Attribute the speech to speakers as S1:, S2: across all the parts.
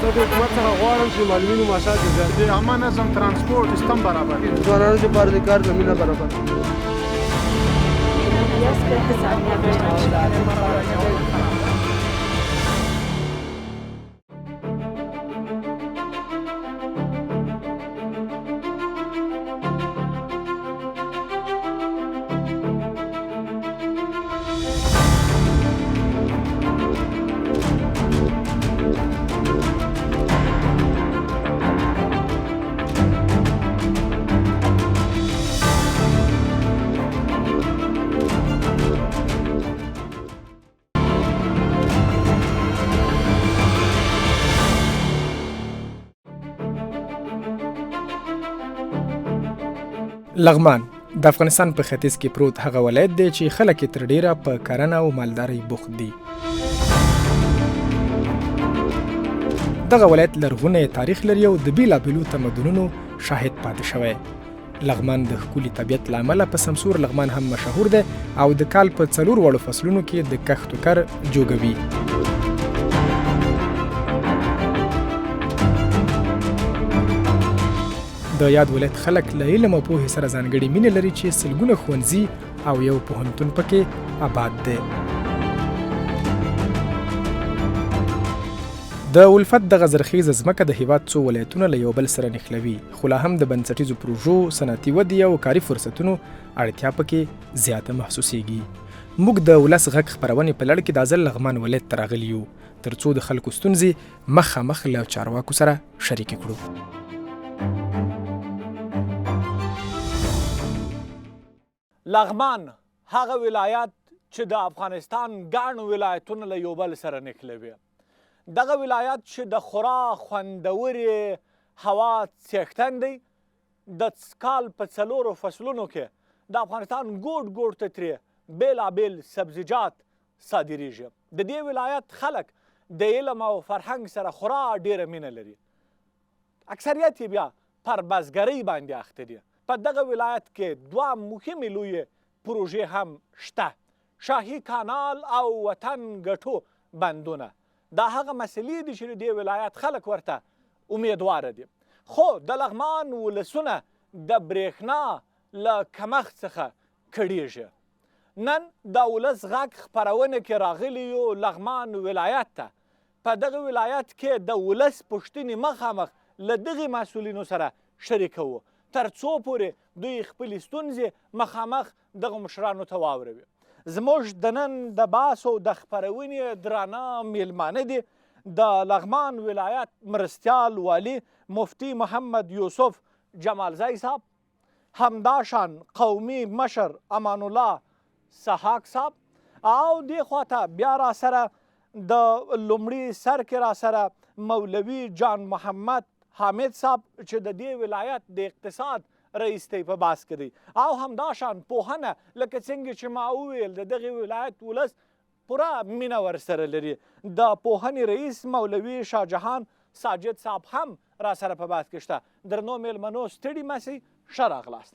S1: زه د حکومت څخه غواړم چې معلولین معاشات زیات
S2: د عامه نظم ترانسپورټ سیستم برابر کړي.
S1: ځوانانو لپاره د کار زمینه برابر
S3: لغمان د افغانستان په ختیځ کې پروت هغه ولایت دی چې خلک یې تر ډیره په کرنه او مالدارۍ بوخت دي. دغه ولایت لرغونی تاریخ لري او د بیلابیلو تمدنونو شاهد پاتې شوی. لغمان د ښکلي طبیعت له امله په سمسور لغمان هم مشهور دی او د کال په 4 وړو فصلونو کې د کښت و کر جوګوي. د یاد ولایت خلک له علم او پوهې سره ځانګړې مینه لري چې سلګونه ښوونځي او یو پوهنتون پکې آباد دی. د الفت دغه زرخیزه ځمکه د هیواد څو ولایتونه له یو بل سره نښلوي، خو لا هم د بنسټیزو پروژو، صنعتي ودې او کاري فرصتونو اړتیا پکې زیاته محسوسیږي. موږ د ولس غږ خپرونې په لړ کې د ځل لغمان ولایت ته راغلي یو ترڅو د خلکو ستونزې مخامخ له چارواکو سره شریکې کړو.
S4: لغمان هغه ولایت چې د افغانستان ګڼ ولایتونه له یو بل سره نښلوي. دغه ولایت چې د خورا خوندورې هوا څښتن دی. د کال په 4 فصلونو کې د افغانستان ګوټ ګوټ ته ترې بیلابیل سبزیجات صادریږي. د دې ولایت خلک د علم او فرهنګ سره خورا ډیره مینه لري. اکثریت یې بیا پر بزګرۍ باندې اخته دي. په دغه ولایت کې 2 مهمې لویې پروژې هم شته: شاهي کانال او وطن ګټو بندونه. دا هغه مسلې دي چې د دې ولایت خلک ورته امیدواره دي. خو د لغمان ولسونه د برېښنا له کمښت څخه کړېږي. نن د ولس غږ خپرونه کې راغلي یو لغمان ولایت ته. په دغه ولایت کې د ولس پوښتنې مخامخ له دغې مسؤلینو سره شریکوو تر څو پورې دوی خپلې ستونزې مخامخ دغه مشرانو ته واوروي. زموږ د نن د بحث او د خپرونې درانه میلمانه دي د لغمان ولایت مرستیال والي مفتی محمد یوسف جمالزی صاحب، همداشان قومي مشر امان الله سحاق صاحب، او دې خواته بیا را سره د لومړي سر کې را سره مولوي جان محمد حامد صاحب چې د دې ولایت د اقتصاد رئیس دی په باس کې دی، او همداشان پوهنه لکه څنګه چې ما وویل د دغې ولایت ولس پوره مینه ورسره لري. د پوهنې رئیس مولوي شاه جهان ساجد صاحب هم را سره په باس کې شته. درنو میلمنو ستړي مسئ، ښه راغلاست.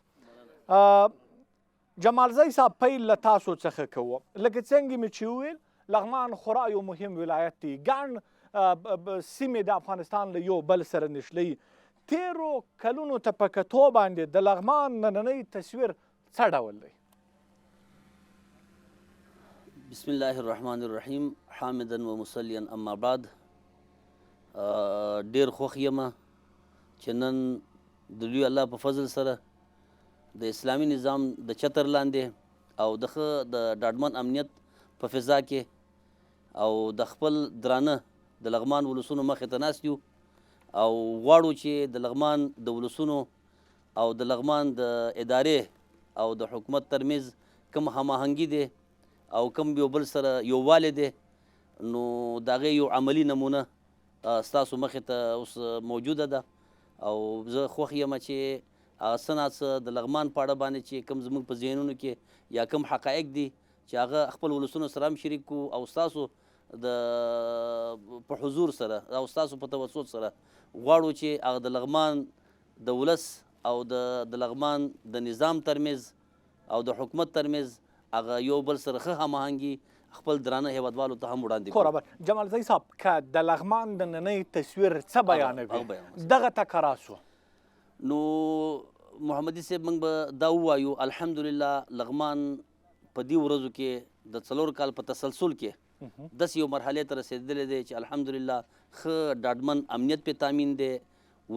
S4: جمالزی صاحب پیل له تاسو څخه کوو. لکه څنګه مې چې وویل لغمان خورا یو مهم ولایت دی. ګڼ سیمې د افغانستان له یو بل سره نښلوي. تیرو کلونو ته په کتو باندې د لغمان نننی تصویر څه ډول دی؟
S5: بسم الله الرحمن الرحیم، حامدا و مصلیا اما بعد. ډیر خوښ یم چې نن د لوی الله په فضل سره د اسلامي نظام د چتر لاندې او د ډاډمن امنیت په فضا کې او د خپل درانه د لغمان ولسونو مخې ته ناست یو او غواړو چې د لغمان د ولسونو او د لغمان د ادارې او د حکومت ترمنځ کوم هماهنګي دی او کوم یو بل سره یووالی دی، نو د هغې یو عملي نمونه ستاسو مخې ته اوس موجوده ده. او زه خوښ یم چې هغه څه ناڅه د لغمان په اړه باندې چې کوم زموږ په ذهنونو کې یا کوم حقایق دي چې هغه خپل ولسونو سره هم شریک کړو او ستاسو په حضور سره او ستاسو په توسط سره غواړو چې هغه د لغمان د ولس او د لغمان د نظام ترمنځ او د حکومت ترمنځ هغه یو بل سره ښه هماهنګي خپل درانه هیوادوالو ته هم وړاندې
S4: خو رابر جمال زی صاحب که د لغمان د نننۍ تصویر څه بیانوي دغه ټکه راسو
S5: نو محمدي صاحب موږ به دا ووایو الحمدلله لغمان په دې ورځو کې د 4 کال په تسلسل کې داسې یو مرحلې ته رسېدلی دی چې الحمدلله ښه ډاډمن امنیت پې تامین دی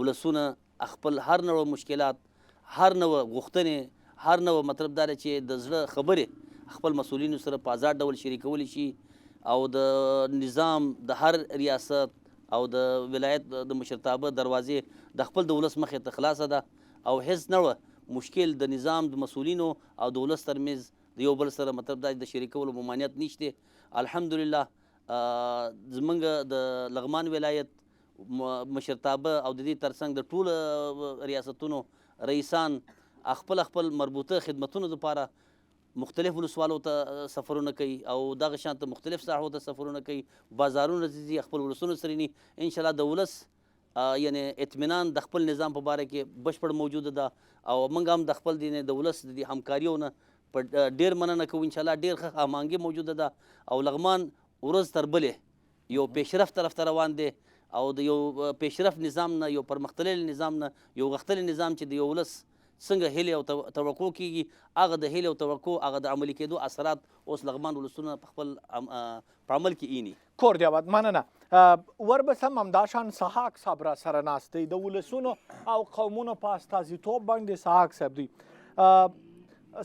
S5: ولسونه خپل هر نوع مشکلات هر نوع غوښتنې هر نوع مطلب دا دی چې د زړه خبرې خپل مسؤلینو سره په آزاد ډول شریکولی شي او د نظام د هر ریاست او د ولایت د مشرتابه دروازې د خپل د ولس مخې ته خلاصه ده او هیڅ نوع مشکل د نظام د مسؤلینو او د ولس ترمنځ د یو بل سره مطلب دا د شریکولو ممانعت نشته الحمدلله زمونږ د لغمان ولایت مشرتابه او د دې ترڅنګ د ټولو ریاستونو رئیسان خپل مربوطه خدمتونو لپاره مختلف ولسوالو ته سفرونه کوي او دغه شانته مختلف ساحو ته سفرونه کوي بازارونه ځي خپل ولسونو سره ني انشاءالله د ولس یعنی اطمینان د خپل نظام په باره کې بشپړ موجوده ده او موږ هم د خپل د ولس د همکاریونه په ډېر مننه کوو انشاءالله ډېر ښه هماهنګي موجوده ده او لغمان ورځ تر بلې یو پیشرفت طرف ته روان دی او د یو پیشرفت نظام نه یو پرمختللی نظام نه یو غښتلی نظام چې د یو ولس څنګه هیلې او توقع کېږي هغه د هیلې او توقع هغه د عملي کېدو اثرات اوس لغمان ولسونه په خپل په عمل کې اینی
S4: کور دی آباد مننه وربس هم همداشان سحاق صاحب را سره ناست دی د ولسونو او قومونو په استازیتوب باندې سحاق صاحب دی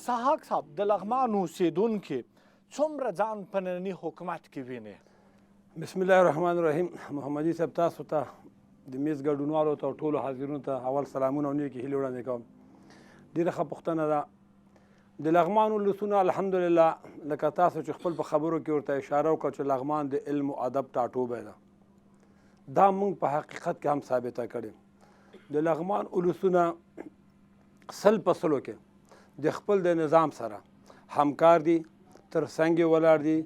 S4: سحاق صاحب د لغمان اوسېدونکي څومره ځان په ننني حکومت کې ویني
S1: بسم الله الرحمن الرحیم محمدي صاحب تاسو ته د میز ګډونوالو ته ټولو حاضرینو ته اول سلامونه او نیکې هیلې وړاندې کوم ډېره ښه پوښتنه ده د لغمان ولسونه الحمدلله لکه تاسو چې خپل په خبرو کې ورته اشاره وکړه چې لغمان د علم او ادب ټاټوبی ده دا موږ په حقیقت کې هم ثابته کړې د لغمان ولسونه سل په سلو کې د خپل د نظام سره همکار دي تر څنګ ولاړ دي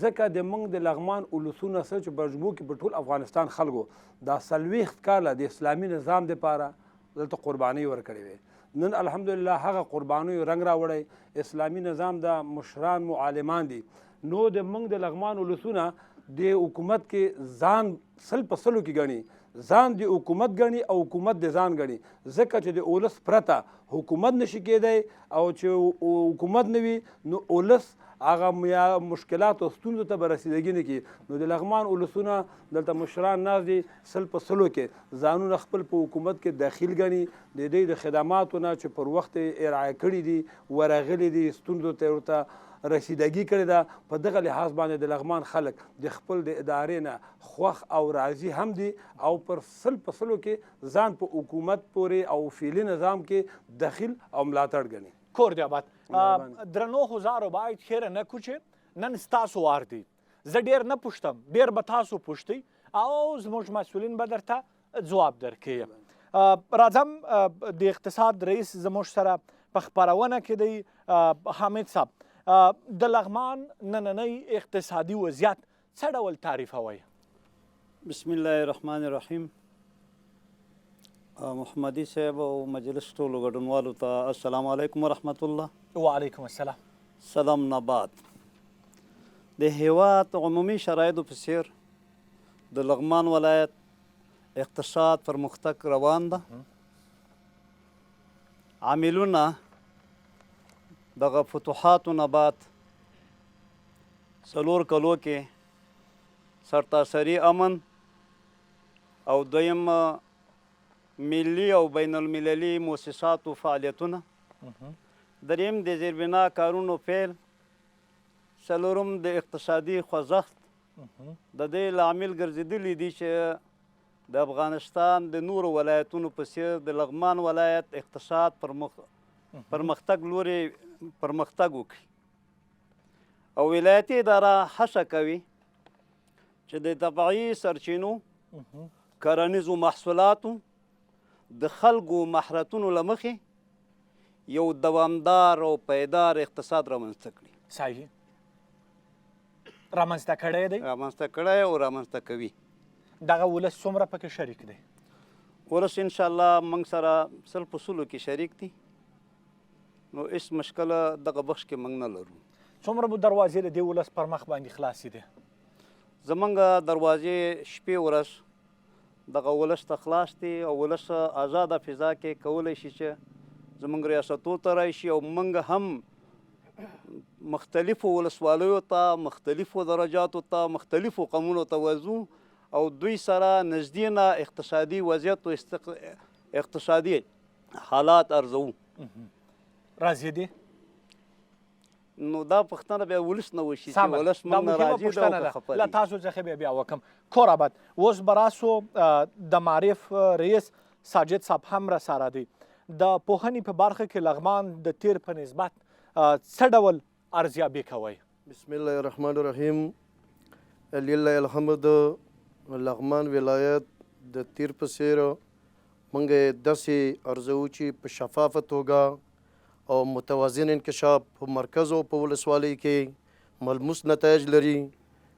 S1: ځکه د موږ د لغمان ولسونه سره چې برجبو کې په ټول افغانستان خلکو دا 40 کاله د اسلامي نظام دپاره دلته قربانۍ ورکړې وې نن الحمدلله هغه قربانیو رنګ راوړی اسلامي نظام د مشران معلمان دي نو د موږ د لغمان ولسونه د حکومت کې ځان سل په سلو کې ګڼي ځان د حکومت ګڼي او حکومت د ځان ګڼي ځکه چې د ولس پرته حکومت نشي کېدی او چې حکومت نه وي نو ولس هغه یا مشکلات او ستونزو ته به رسیدګي نه کړي نو د لغمان ولسونه دلته مشران ناست دي سل په سلو کې ځانونه خپل په حکومت کې داخل ګڼي د دوی د خدماتو نه چې پر وخت ارعایه کړي دي ورغلي دي ستونزو ته ورته رسیدګي کړې ده په دغه لحاظ باندې د لغمان خلک د خپل د ادارې نه خوښ او راضي هم دي او پر سل په سلو کې ځان په حکومت پورې او فعلي نظام کې داخل او ملاتړ ګڼي
S4: کور دی آباد درنو هزارو باید خیره نه کوچې نن ستاسو وار دی زه ډېر نه پوښتم ډېر به تاسو پوښتئ او زموږ مسؤلین به درته ځواب درکوي راځم د اقتصاد رئیس زموږ سره په خپرونه کې دی حامد صاحب د لغمان نننی اقتصادي وضعیت څه ډول تعریفوئ
S6: بسم الله الرحمن الرحیم محمدي صاحب او مجلس ټولو ګډونوالو ته السلام علیکم ورحمت الله
S4: وعلیکم السلام
S6: سلام نه بعد د هیواد عمومي شرایطو په څیر د لغمان ولایت اقتصاد پرمختګ روان ده عاملونه دغه فتوحاتو نه بعد 4 کلو کې سرتاسري امن او دویم ملي او بین المللي مؤسساتو فعالیتونه دریم د زیربنا کارونو پیل څلورم د اقتصادي خوځښت د دې لامل ګرځېدلی دي چې د افغانستان د نورو ولایتونو په څیر د لغمان ولایت اقتصاد پرمختګ لوري پرمختګ وکړي او ولایتي اداره هڅه کوي چې د طبیعي سرچینو کرنیزو محصولاتو د خلکو مهارتونو له مخې یو دوامدار او پایدار اقتصاد رامنځته کړي
S4: صحیح رامنځته کړی دی
S6: رامنځته کړی او رامنځته کوي
S4: دغه ولس څومره پکې شریک دی
S6: ولس انشاءالله موږ سره سل په سلو کې شریک دي نو هېڅ مشکله دغه بخش کې موږ نه لرو
S4: څومره مو دروازې د دې ولس پر مخ باندې خلاصې دي؟
S6: زمونږ دروازې شپې ورځ دغه ولس ته خلاص دي او ولس آزاده فضا کې کولی شي چې زمونږ ریاستو ته راشي او موږ هم مختلفو ولسوالیو ته، مختلفو درجاتو ته، مختلفو قومونو ته وځو او دوی سره نږدې نه اقتصادي وضعیت او اقتصادي حالات ارزو.
S4: راضي دي؟
S6: نو دا پوښتنه بیا ولس نه وشي چې ولس
S4: دا
S6: موږ نه
S4: مهمه
S6: راضي ده
S4: پوښتنه
S6: او که
S4: ده.
S6: خفه
S4: له
S6: دي.
S4: تاسو څخه بیا وکم. کور آباد اوس به راسو د معارف رئیس ساجد صاحب هم را سره دی. د پوهنې په برخه کې لغمان د تیر په نسبت څه ډول ارزیابي کوئ؟
S7: بسم الله الرحمن الرحیم. لله الحمد. لغمان ولایت د تیر په څیر موږ داسې ارزو چې په شفافه توګه او متوازن انکشاف په مرکز او په ولسوالۍ کې ملموس نتایج لري.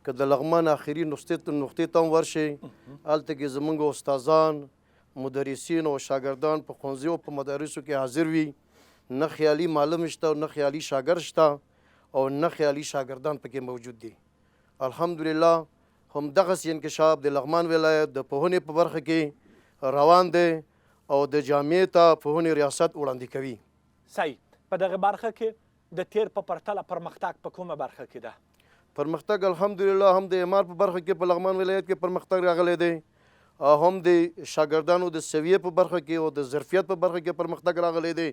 S7: که د لغمان آخري نقطې ته هم ورشي، هلته کې زموږ استادان، مدرسین او شاګردان په ښوونځیو په مدارسو کې حاضر وي. نه خیالي معلم شته او نه خیالي شاګرد شته او نه خیالي شاګردان پکې موجود دي. الحمدلله همدغسې انکشاف د لغمان ولایت د پوهنې په برخه کې روان دی او د جامعې ته پوهنې ریاست وړاندې کوي.
S4: صحیح. په دغه برخه کې د تیر په پرتله پرمختګ په کومه برخه کې ده؟
S7: پرمختګ الحمدلله هم د اعمار په برخه کې په لغمان ولایت کې پرمختګ راغلی دی، هم د شاګردانو د سویې په برخه کې او د ظرفیت په برخه کې پرمختګ راغلی دی.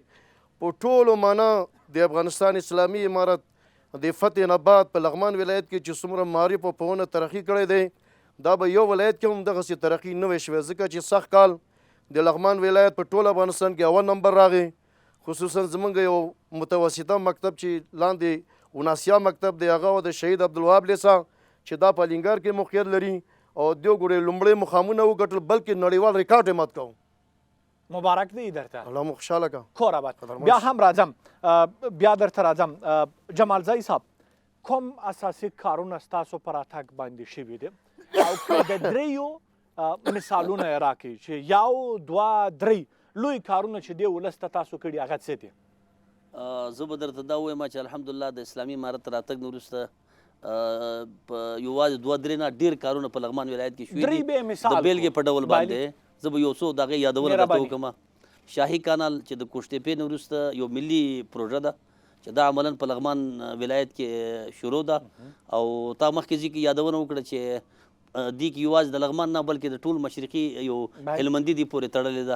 S7: په ټولو معنا د افغانستان اسلامي امارت د فتح نه بعد په لغمان ولایت کې چې څومره معارف او پوهنه ترقي کړی دی، دا به یو ولایت کې هم دغسې ترقي نه وی شوی، ځکه چې سخت کال د لغمان ولایت په ټول افغانستان کې اول نمبر راغی. خصوصا زمونږ یو متوسطه مکتب چې لاندې وناسیا مکتب دی، هغه د شهید عبدالوهاب لیسا چې دا په الینګار کې موقعیت لري او دیو ګوړې لومړی مقامونه وګټل، بلکې نړیوال ریکارډ یې مات کړو.
S4: مبارک دی درته.
S7: الله مو خوشحاله کړه.
S4: کور آباد. بیا هم راځم، بیا درته راځم. جمالزی صاحب، کوم اساسي کارونه ستاسو په راتګ باندې شوي دي او که د دریو مثالونه یې راکړئ چې یو دوه درې لوی کارونه چې دې ولس ته تاسو کړي هغه څه دي؟
S5: زه به درته دا ووایم چې الحمدلله د اسلامي امارت راتګ نه وروسته په یوازې دوه درې نه ډېر کارونه په لغمان ولایت کې شوي
S4: درې به مثال
S5: د بیلګې په ډول باندې زه به یو څو د هغې یادونه درته وکړم. شاهي کانال چې د کوشتېپې نه وروسته یو ملي پروژه ده چې دا عملاً په لغمان ولایت کې شروع ده او تا مخکې ځکه یادونه وکړه چې دې کې یوازې د لغمان نه بلکې د ټول مشرقي یو هلمندي دې پورې تړلې ده.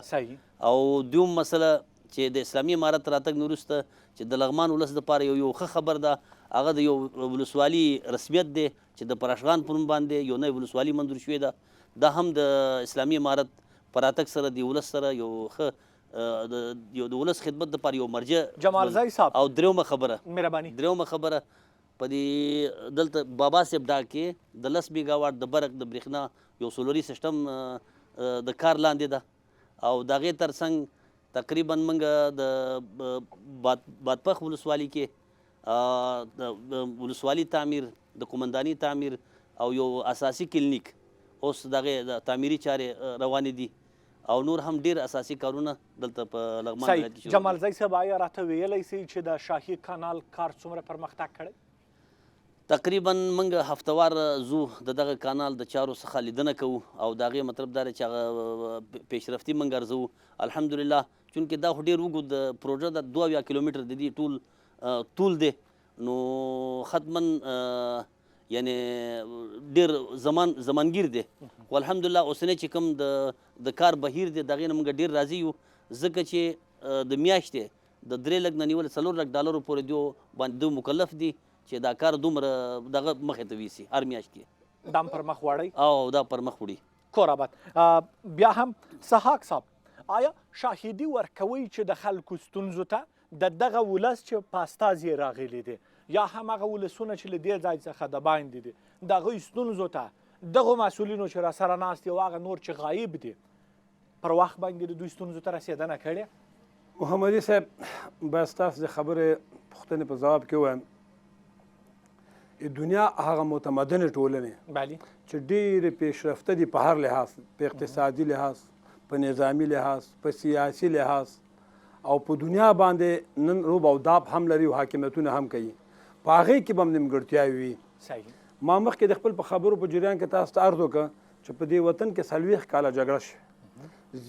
S5: او دویم مسله چې د اسلامي امارت راتګ نه وروسته چې د لغمان ولس دپاره یو ښه خبر ده، هغه د یو ولسوالي رسمیت دی چې د پراشغان په نوم باندې یو نوې ولسوالي منظور شوې ده. دا هم د اسلامي امارت په راتګ سره د ولس سره یو ښه د ولس خدمت دپاره یو مرجع.
S4: جمالزی صاحب،
S5: او دریمه خبره په دې دلته بابا صاحب ډا کې د 10 میګا واټ د برق د برېښنا یو سولري سیسټم د کار لاندې ده او د هغې تر څنګ تقریبا موږ د بادپخ ولسوالي کې د ولسوالي تعمیر، د قومنداني تعمیر او یو اساسي کلینیک اوس دغه د تعمیري چارې روانې دي او نور هم ډیر اساسي کارونه دلته په لغمان ولایت کې شوي.
S4: جمالزی صاحب، آیا راته ویلی سئ چې د شاهي کانال کار څومره پرمختګ کړی؟
S5: تقریبا موږ هفتوار زو د دغه کانال د چارو څخه لیدنه کوو او د هغې مطلب دا دی چې هغه پیشرفتي موږ ارزوو. الحمدلله چونکې دا خو ډېر اوږد پروژه ده، 2 کیلومتر د دې ټول طول دی، نو ختما یعنی ډېر زمانګیر دی. خو الحمدلله اوسنی چې کوم د کار بهیر دی د هغې نه موږ ډېر راضي یو، ځکه چې د میاشتې د 3 لک نه نیولې 4 لک ډالرو پورې دوی باندې مکلف دي چې دا کار دومره دغه مخې ته ویسي هر میاشت کې.
S4: دا پر مخ وړئ؟
S5: او دا پر مخ وړي.
S4: کور آباد. بیا هم سحاق صاحب، آیا شاهدي ورکوئ چې د خلکو ستونزو ته د دغه ولس چې په استازي راغلي دي یا هم هغه ولسونه چې له دې ځای څخه د باندې دي د هغوی ستونزو ته دغو مسؤلینو چې راسره ناست دي او هغه نور چې غایب دي پر وخت باندې د دوی ستونزو ته رسېدنه کړې؟
S1: محمدي صاحب، باید ستاسو د خبرې پوښتنې په ځواب کې ووایم، دنیا هغه متمدنې ټولنې چې ډېرې پیشرفته دي په هر لحاظ، په اقتصادي لحاظ، په نظامي لحاظ، په سیاسي لحاظ او په دنیا باندې نن روب او داب هم لري او حاکمیتونه هم کوي. په هغې کې به هم نیمګړتیاوې وي.
S4: صحیح.
S1: ما مخکې د خپل په خبرو په جریان کې تاسو ته عرض وکړه چې په دې وطن کې 40 کاله جګړه شوې،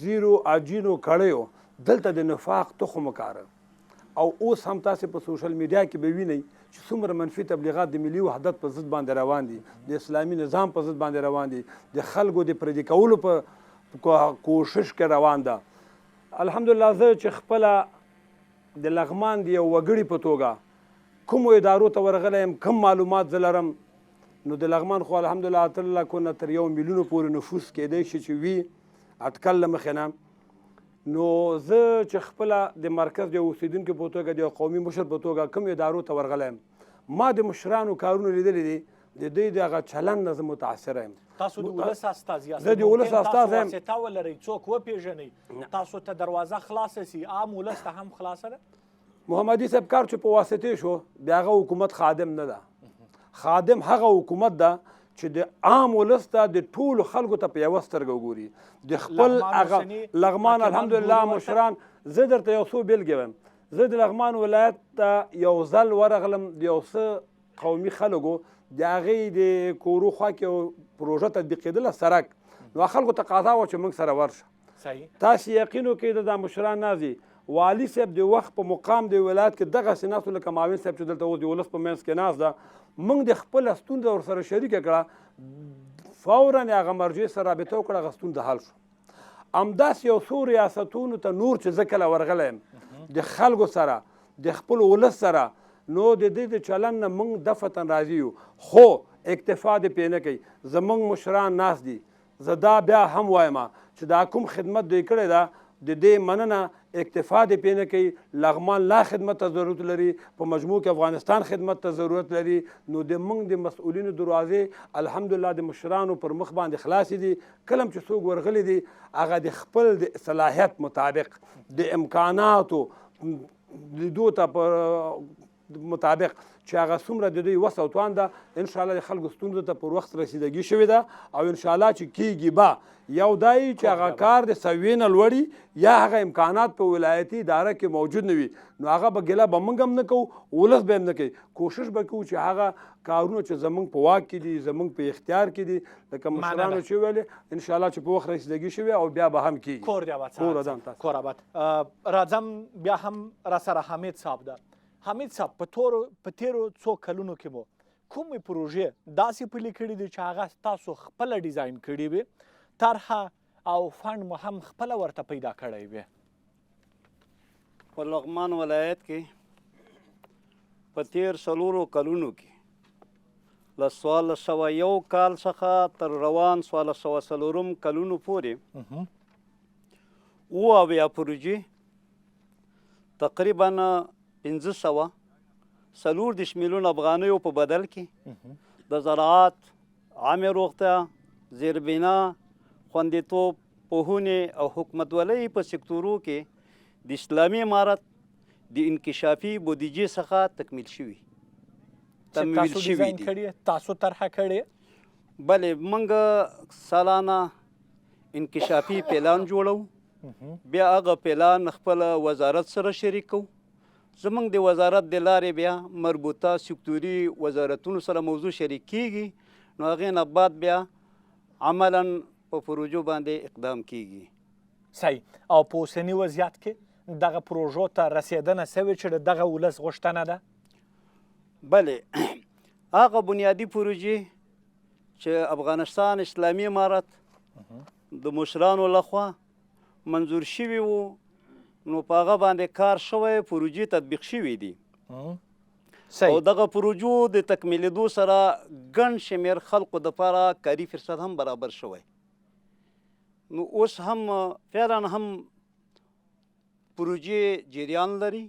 S1: زیرو عجینو کړیو، دلته د نفاق تخم وکاره. او اوس هم تاسې په سوشل میډیا کې به وینئ چې څومره منفي تبلیغات د ملي وحدت په ضد باندې روان دي، د اسلامي نظام په ضد باندې روان دي، د خلکو د پردي کولو په کوشش کې روان ده. الحمدلله زه چې خپله د لغمان د یو وګړي په توګه کومو ادارو ته ورغلی یم، کم معلومات زه لرم، نو د لغمان خو الحمدلله اتلله کونه تر 1 میلیون پورې نفوس کېدی شي چې وي اټکل له مخې نه. نو زه چې خپله د مرکز د اوسیدونکو په توګه د یو قومي مشر په توګه کوم ادارو ته ورغلی یم، ما د مشرانو کارونه لیدلی دي، د دوی د هغه چلند نه زه متاثره یم.
S4: تاسو د ولس استازي یاست،
S1: زه د ولس استازی یم.
S4: واسطه ولرئ، څوک وپېژنئ، تاسو ته دروازه خلاصه سي، عام ولس ته هم خلاصه ده.
S1: محمدي صاحب کار چې په واسطې شو، بیا هغه حکومت خادم نه ده. خادم هغه حکومت ده چې د عام ولس ته د ټولو خلکو ته په یوه سترګه وګوري. د خپل هغه لغمان الحمدلله مشران، زه درته یو څو بېلګې وایم. زه د لغمان ولایت ته یو ځل ورغلم، د یو څه قومي خلکو د هغې د کورو خوا کې یو پروژه تطبیقېدله سرک، نو خلکو تقاضا وه چې موږ سره ورشه.
S4: صحیح.
S1: تاسې یقین وکړئ دا مشران نازي والي صاحب د وخت په مقام د ولایت کې دغسې ناستو لکه معاون صاحب چې دلته اوس د ولس په منځ کې ناست ده، موږ د خپله ستونزه ورسره شریکه کړه، فورا یې هغه مرجع سره رابطه وکړه، هغه ستونزه حل شو. همداسې یو څو ریاستونو ته نور چې زه کله ورغلی یم د خلکو سره، د خپل ولس سره، نو د دې د چلند نه موږ دفتن راضي یو، خو اکتفا دې پرې نه کوي. زموږ مشران ناست دي، زه دا بیا هم وایم چې دا کوم خدمت دوی کړی ده د دې مننه اکتفا دې پرې نه کوي. لغمان لا خدمت ته ضرورت لري، په مجموع کې افغانستان خدمت ته ضرورت لري. نو د موږ د مسؤلینو دروازې الحمدلله د مشرانو پر مخ باندې خلاصې دي. کله چې څوک ورغلي دي هغه د خپل د صلاحیت مطابق، د امکاناتو لیدو ته په مطابق چې هغه څومره د دوی وس او توان ده، انشاءالله د خلکو ستونزو ته پر وخت رسیدګي شوې ده، او انشاءالله چې کیږي به یو دای چې هغه کار د سویې نه لوړي یا هغه امکانات په ولایتي اداره کې موجود نه وي، نو هغه به ګیله به موږ هم نه کوو، ولس به هم نه کوي. کوشش به کوو چې هغه کارونه چې زموږ په واک کې دي، زموږ په اختیار کې دي، لکه مشرانو چې ویلې انشاءالله چې په وخت رسیدګي شوې او بیا به هم کیږي.
S4: کور دې آباد. کور آباد. راځم بیا هم را سره حمید صاحب ده. حمید صاحب په تیرو څو کلونو کې مو کومې پروژې داسې پلي کړي دي چې هغه تاسو خپله ډیزاین کړي وي، طرحه او فنډ مو هم خپله ورته پیدا کړی وي؟
S6: په لغمان ولایت کې په تیر 4 کلونو کې له 1401 کال څخه تر روان 1404 کلونو پورې اویا پروژې تقریبا 540 میلیون افغانیو په بدل کې د زراعت، عامه روغتیا، زیربنا، خوندیتوب، پوهنې او حکومتولۍ په سکتورو کې د اسلامي امارت د انکشافي بودیجې څخه تکمیل شوي.
S4: تاسو ډیزاین کړی، تاسو طرحه کړې؟
S6: بلې، موږ سالانه انکشافي پلان جوړو، بیا هغه پلان خپل وزارت سره شریکو. زمونږ د وزارت د لارې بیا مربوطه سکتوري وزارتونو سره موضوع شریک کیږي، نو هغې نه بعد بیا عملا په پروژو باندې اقدام کیږي.
S4: صحیح. او په اوسني وضعیت کې دغه پروژو ته رسېدنه سوې چې د دغه ولس غوښتنه ده؟
S6: بلې، هغه بنیادي پروژې چې افغانستان اسلامي امارت د مشرانو لخوا منظور شوي وو، نو په هغه باندې کار شوی، پروژې تطبیق شوي دي. او دغه پروژو د تکمیلېدو سره ګڼ شمېر خلکو دپاره کاري فرصت هم برابر شوی. نو اوس هم فعلا هم پروژې جریان لري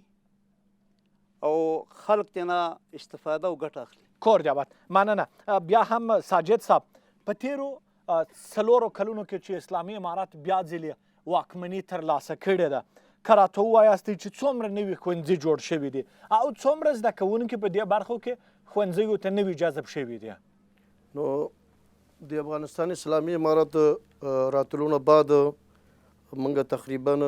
S6: او خلک تینا استفاده او ګټه اخلي.
S4: کور دې آباد. مننه. بیا هم ساجد صاحب، په تیرو 4 کلونو کې چې اسلامي امارت بیا ځلې واکمني ترلاسه کړې ده، که راته ووایاستئ چې څومره نوي ښوونځي جوړ شوي دي او څومره زده کوونکي په دې برخو کې ښوونځیو ته نوي جذب شوي دي؟
S7: نو د افغانستان اسلامي امارت راتلو نه بعد موږ تقریبا 6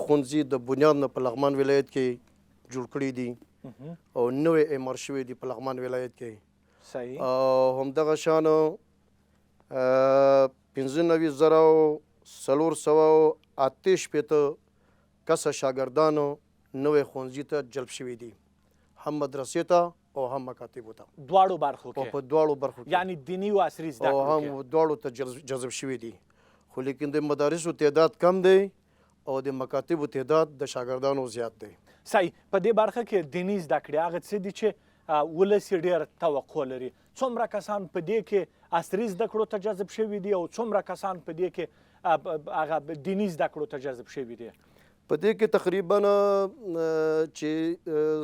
S7: ښوونځي د بنیاد نه په لغمان ولایت کې جوړ کړي دي. او نوې اعمار شوي دي په لغمان ولایت کې.
S4: صحیح.
S7: او همدغه شان 15,488 کسه شاګردانو نوې ښوونځي ته جلب شوي دي، هم مدرسې ته او هم مکاتبو ته،
S4: دواړو برخو
S7: او
S4: کې،
S7: په دواړو برخو کې،
S4: یعنی دینی او عصري زده
S7: او
S4: کړو
S7: هم
S4: کې.
S7: دواړو ته جذب شوي دي. خو لیکن د مدارسو تعداد کم دی او د مکاتبو تعداد د شاګردانو زیات دی.
S4: صحیح. په دې برخه کې دینی زده کړې هغه څه دي چې ولس یې ډېر توقع لري. څومره کسان په دې کې عصري زده کړو ته جذب شوي دي او څومره کسان په دې کې هغه دینی زده کړو ته جذب شوي دي؟
S7: په دې کې تقریبا چې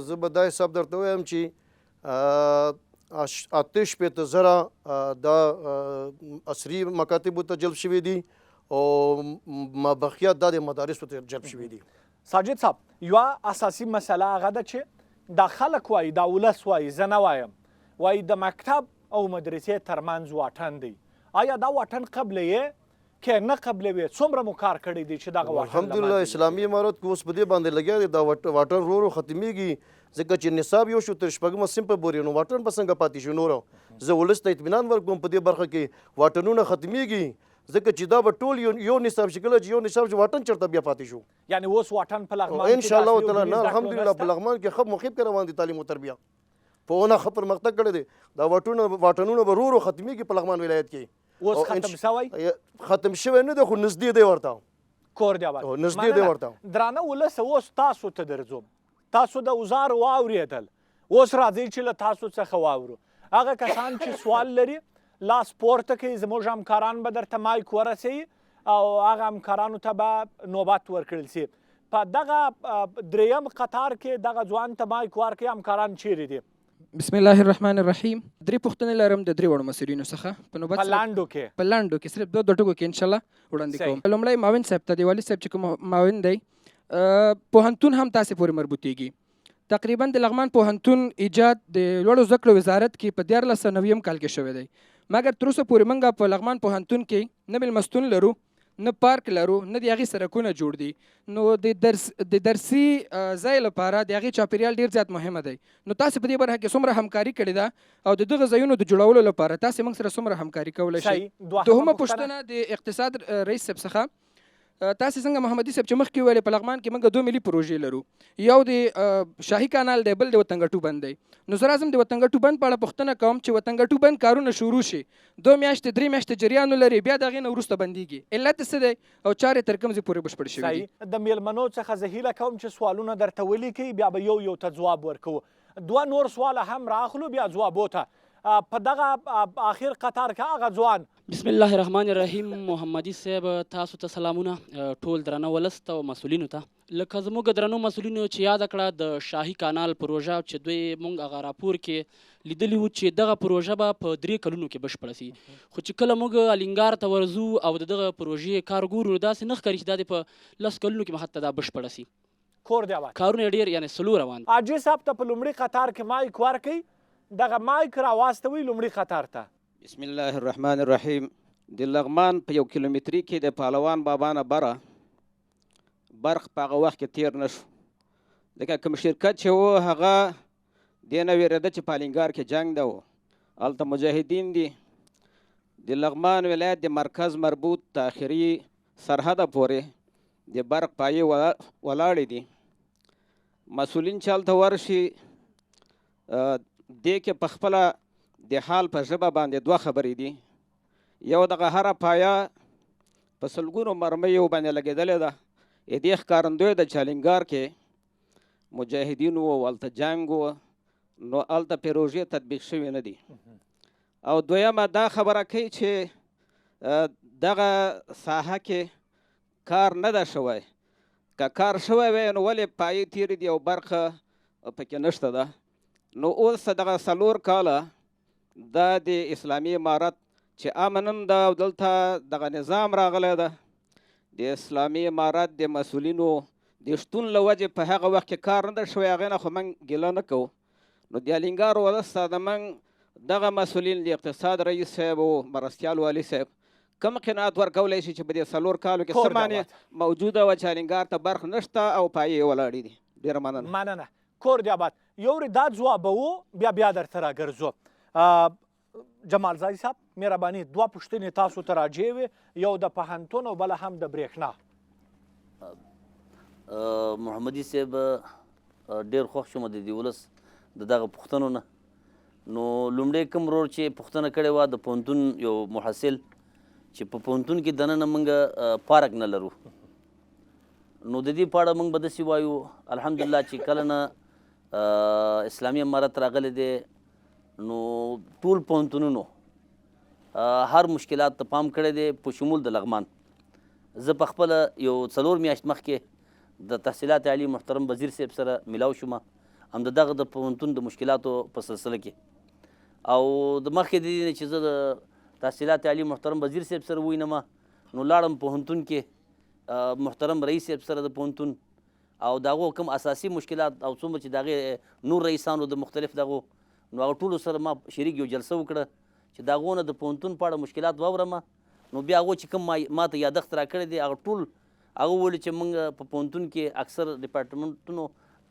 S7: زه به دا حساب درته ووایم چې 88,000 دا عصري مکاتبو ته جلب شوي دي او مابقیات دا د مدارسو ته جلب شوي دي.
S4: ساجد صاحب، یوه اساسي مسله هغه ده چې دا خلک وایي، دا ولس وایي، زه نه وایم، وایي د مکتب او مدرسې ترمنځ واټن دی. آیا دا واټن قبلوي که نه قبلوي؟ څومره مو کار کړی دی چې دغه واټن
S7: الحمدلله اسلامي امارت کې اوس په دې باندې لګیا دی دا واټن ورو ورو ختمیږي، ځکه چې نصاب یو شو تر 6مه صنفه پورې، نو واټن به څنګه پاتې شو؟ نور زه ولس ته اطمینان ورکوم په دې برخه کې واټنونه ختمیږي، ځکه چې دا به ټول یو نصاب شي. کله چې یو نصاب شي واټن چېرته بیا پاتې شو؟
S4: یعنی اوس واټن په لغمان کې
S7: انشاءالله تعالی نه الحمدلله په لغمان کې ښه مخیب کې روان دي تعلیم او تربیه، په ونه ښه پرمختګ کړی دی. دا واټنونه به ورو ورو ختمیږي په لغمان ولایت کې.
S4: اوس ختم شوی؟
S7: ختم شوی نه دی، خو نږدې دی ورته.
S4: کور دی آباد.
S7: نږدې دی ورته.
S4: درانه ولس، اوس تاسو ته درځم. تاسو د اوزار واورېدل، اوس راځئ چې له تاسو څخه واورو. هغه کسان چې سوال لري لاس پورته کوي، زموږ همکاران به درته مایک ورسوي او هغه همکارانو ته به نوبت ورکړل شي. په دغه دریم قطار کې دغه ځوان ته مایک ورکړي. همکاران چیرې دي؟
S8: بسم الله الرحمن الرحیم. 3 پوښتنې لرم د 3 وړو مسؤلینو څخه په نوبت
S4: په لاندو کې
S8: صرف 2 ټکو کې انشاءالله وړاندې کوم. لومړی معاون صاحب ته، د والي صاحب چې کوم معاون دی، پوهنتون هم تاسې پورې مربوطیږي. تقریبا د لغمان پوهنتون ایجاد د لوړو زده کړو وزارت کې په 1490 کال کې شوی دی، مګر تر اوسه پورې موږ په لغمان پوهنتون کې نه مېلمستون لرو، نه پارک لرو، نه د هغې سړکونه جوړ دي. نو د درسي ځای لپاره د هغې چاپېریال ډېر زیات مهمه دی. نو تاسې په دې برخه کې څومره همکاري کړې ده او د دغه ځایونو د جوړولو لپاره تاسې موږ سره څومره همکاري کولی شئ؟ دوهمه پوښتنه د اقتصاد رئیس صاحب څخه، تاسې څنګه محمدي صاحب چې مخکې ویلې په لغمان کې موږ 2 ملي پروژې لرو، یو د شاهي کانال دی، بل د وطنګټو بند دی. نو زه راځم د وطنګټو بند په اړه پوښتنه کوم چې وطنګټو بند کارونه شروع شي، 2 میاشتې 3 میاشتې جریان ولري، بیا د هغې نه وروسته بندیږي، علت څه دی او چارې تر کوم ځای پورې بشپړ شوي دي؟
S4: د میلمنو څخه زه هیله کوم چې سوالونه درته ولیکئ، بیا به یو ته ځواب ورکوو. 2 نور سواله هم راخلو بیا ځوابو ته. په دغه آخر قطار کې هغه ځوان.
S9: بسم الله الرحمن الرحیم. محمدي صاحب تاسو ته سلامونه، ټول درنه ولس ته او مسؤلینو ته. لکه زموږ درنو مسؤلینو چې یاد کړه د شاهي کانال پروژه چې دوی مونږ هغه راپور کې لیدلی وو چې دغه پروژه به په 3 کلونو کې بشپړه شي، خو چې کله موږ الینګار ته ورځو او دغه پروژې کار ګورو داسې نه ښکاري چې دا په 10 کلونو کې به حتی دا بشپړه شي.
S4: کور دی آباد.
S9: کارونه ډېر یعنې سلو روان.
S4: حاجي صاحب ته په لومړي قطار کې مایک ورکئ، دغه مایک راواستوئ لومړي قطار ته.
S10: بسم الله الرحمن الرحیم. د لغمان په 1 کیلومتري کې د پهلوان بابا نه بره برق په هغه وخت کې تیر نه شو، ځکه کوم شرکت چې و هغه دې نه وېرېده چې په الینګار کې جنګ ده و، هلته مجاهدین دي. د لغمان ولایت د مرکز مربوط تاخري سرحده پورې د برق پایې ولاړې دي. مسؤلین چې هلته ورشي دې کې په خپله د حال په ژبه باندې 2 خبرې دي. یو دغه هره پایه په سلګونو مرمیو باندې لګېدلې ده، دې ښکارندوی د چالینګار کې مجاهدین و، هلته جنګ و، نو هلته پروژې تطبیق شوې نه دي. او دویمه دا خبره کوي چې دغه ساحه کې کار نه ده شوی، که کار شوی وی نو ولې پایې تیرې دي او برخه پکې نشته ده. نو اوس دغه 4 کاله دا د اسلامي امارت چې امنن ده او دلته دغه نظام راغلی ده، د اسلامي امارت د مسؤلینو د شتون له وجې په هغه وخت کې کار نه ده شوی، هغې نه خو موږ ګیله نه کوو. نو د الینګار ولس ته د موږ دغه مسؤلین د اقتصاد رئیس صاحب او مرستیال والي صاحب کوم قناعت ورکولی شي چې په دې 4 کالو کې څه معنی موجوده وه چې الینګار ته برق نشته او پایې ولاړې دي. ډېره مننه.
S4: کور دی آباد. یو دا ځوابوو بیا درته راګرځو. جمال زای صاحب مهرباني 2 پوښتنې تاسو ته راجع وې، یو د پوهنتون او بله هم د برېښنا.
S5: محمدي صاحب ډېر خوښ شوم د دې ولس د دغه پوښتنو نه. نو لومړی کوم ورور چې پوښتنه کړې وه د پوهنتون یو محصل چې په پوهنتون کې دننه موږ پارک نه لرو، نو د دې په اړه موږ به داسې وایو الحمدلله چې کله نه اسلامي امارت راغلی دی نو ټول پوهنتونونو هر مشکلات ته پام کړی دی په شمول د لغمان. زه په خپله یو 4 میاشت مخکې د تحصیلات عالی محترم وزیر صاحب سره ملاو شوم هم د دغه د پوهنتون د مشکلاتو په سلسله کې، او د مخکې د دې نه چې زه د تحصیلات عالی محترم وزیر صاحب سره ووینم نو لاړم پوهنتون کې محترم رئیس صاحب سره د پوهنتون او د هغو کوم اساسي مشکلات او څومره چې د هغې نور رئیسانو د مختلف دغو نو هغه ټولو سره ما شریک یو جلسه وکړه چې د هغو نه د پوهنتون په اړه مشکلات واورم. نو بیا هغو چې کوم ما ته یادښت راکړی دی هغه ټول هغه وویل چې موږ په پوهنتون کې اکثر ډپارټمنټونو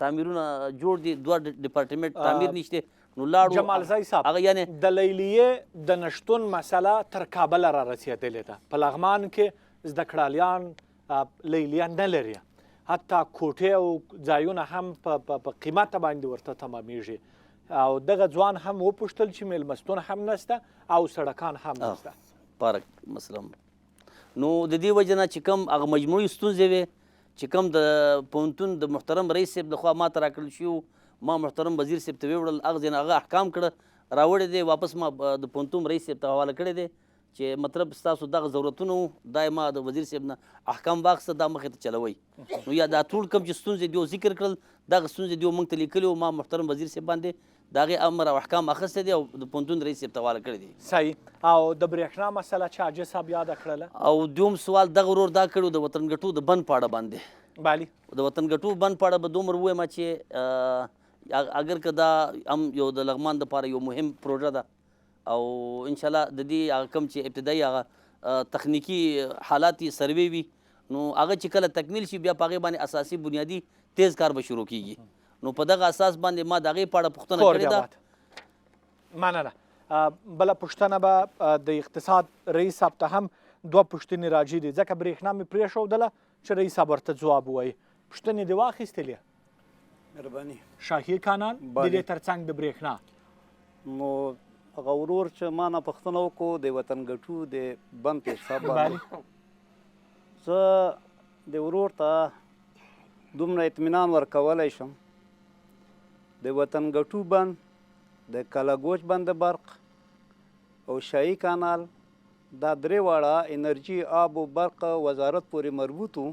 S5: تعمیرونه جوړ دي، 2 ډپارټمنټ تعمیر نشته. نو لاړو
S4: جمال زای صاحب
S5: هغه یعنې
S4: د لیلیې د نشتون مسله تر کابله را رسېدلې ده. په لغمان کې زده کړالیان لیلیه نه لري، حتی کوټې او ځایونه هم په قیمته باندې ورته تمامیږي، او دغه ځوان هم وپوښتل چې میلمستون هم نسته او سړکان هم نسته.
S5: پارک مثلا نو د دې وجه نه چې کوم هغه مجموعي ستونزې وې چې کوم د پوهنتون د محترم رئیس صاحب لخوا ما ته راکړل شوي، ما محترم وزیر صاحب ته ویوړل، هغه ځای نه هغه احکام کړه راوړی دی، واپس ما د پوهنتون رئیس صاحب ته حواله کړی دی چې مطلب ستاسو دغه ضرورتونه دا ما د وزیر صاحب نه احکام واخیسته دا مخې ته چلوئ. نو یا دا ټول کوم چې ستونزې دي ذکر کړل دغه ستونزې دي موږ ته لیکلي وو، ما محترم وزیر صاحب باندې د هغې امر او احکام اخیستی دی او د پوهنتون رئیس صاحب ته حواله کړی دی.
S4: صحیح. او د برېښنا مسله چې حاجي صاحب یاده کړله،
S5: او دوم سوال دغه ورور دا کړی د وطن ګټو د بند په اړه باندې.
S4: بالي
S5: د وطن ګټو بند په اړه به دومره ووایم چې اگر که دا هم یو د لغمان دپاره یو مهم پروژه ده او انشاءالله د دې هغه کوم چې ابتدایي هغه تخنیکي حالات یې سروې وي نو هغه چې کله تکمیل شي بیا په هغې باندې اساسي بنیادي تیز کار به شروع کیږي. نو په دغه اساس باندې ما د هغې په اړه پوښتنه کړې ده.
S4: مننه. بله پوښتنه به د اقتصاد رئیس صاحب ته هم 2 پوښتنې راجع دي، ځکه برېښنا مې پرېښودله چې رئیس صاحب ورته ځواب ووایي. پوښتنې دې واخیستلې؟
S6: مهرباني.
S4: شاهي کانال د دې ترڅنګ د برېښنا.
S6: نو هغه ورور چې ما نه پوښتنه وکړو د وطن ګټو د بند په حساب باندې، زه د ورور ته دومره اطمینان ورکولی شم د وطن ګټو بند، د کلاګوچ بند برق او شاهي کانال دا 3 واړه انرژي آب و برق وزارت پورې مربوط وو،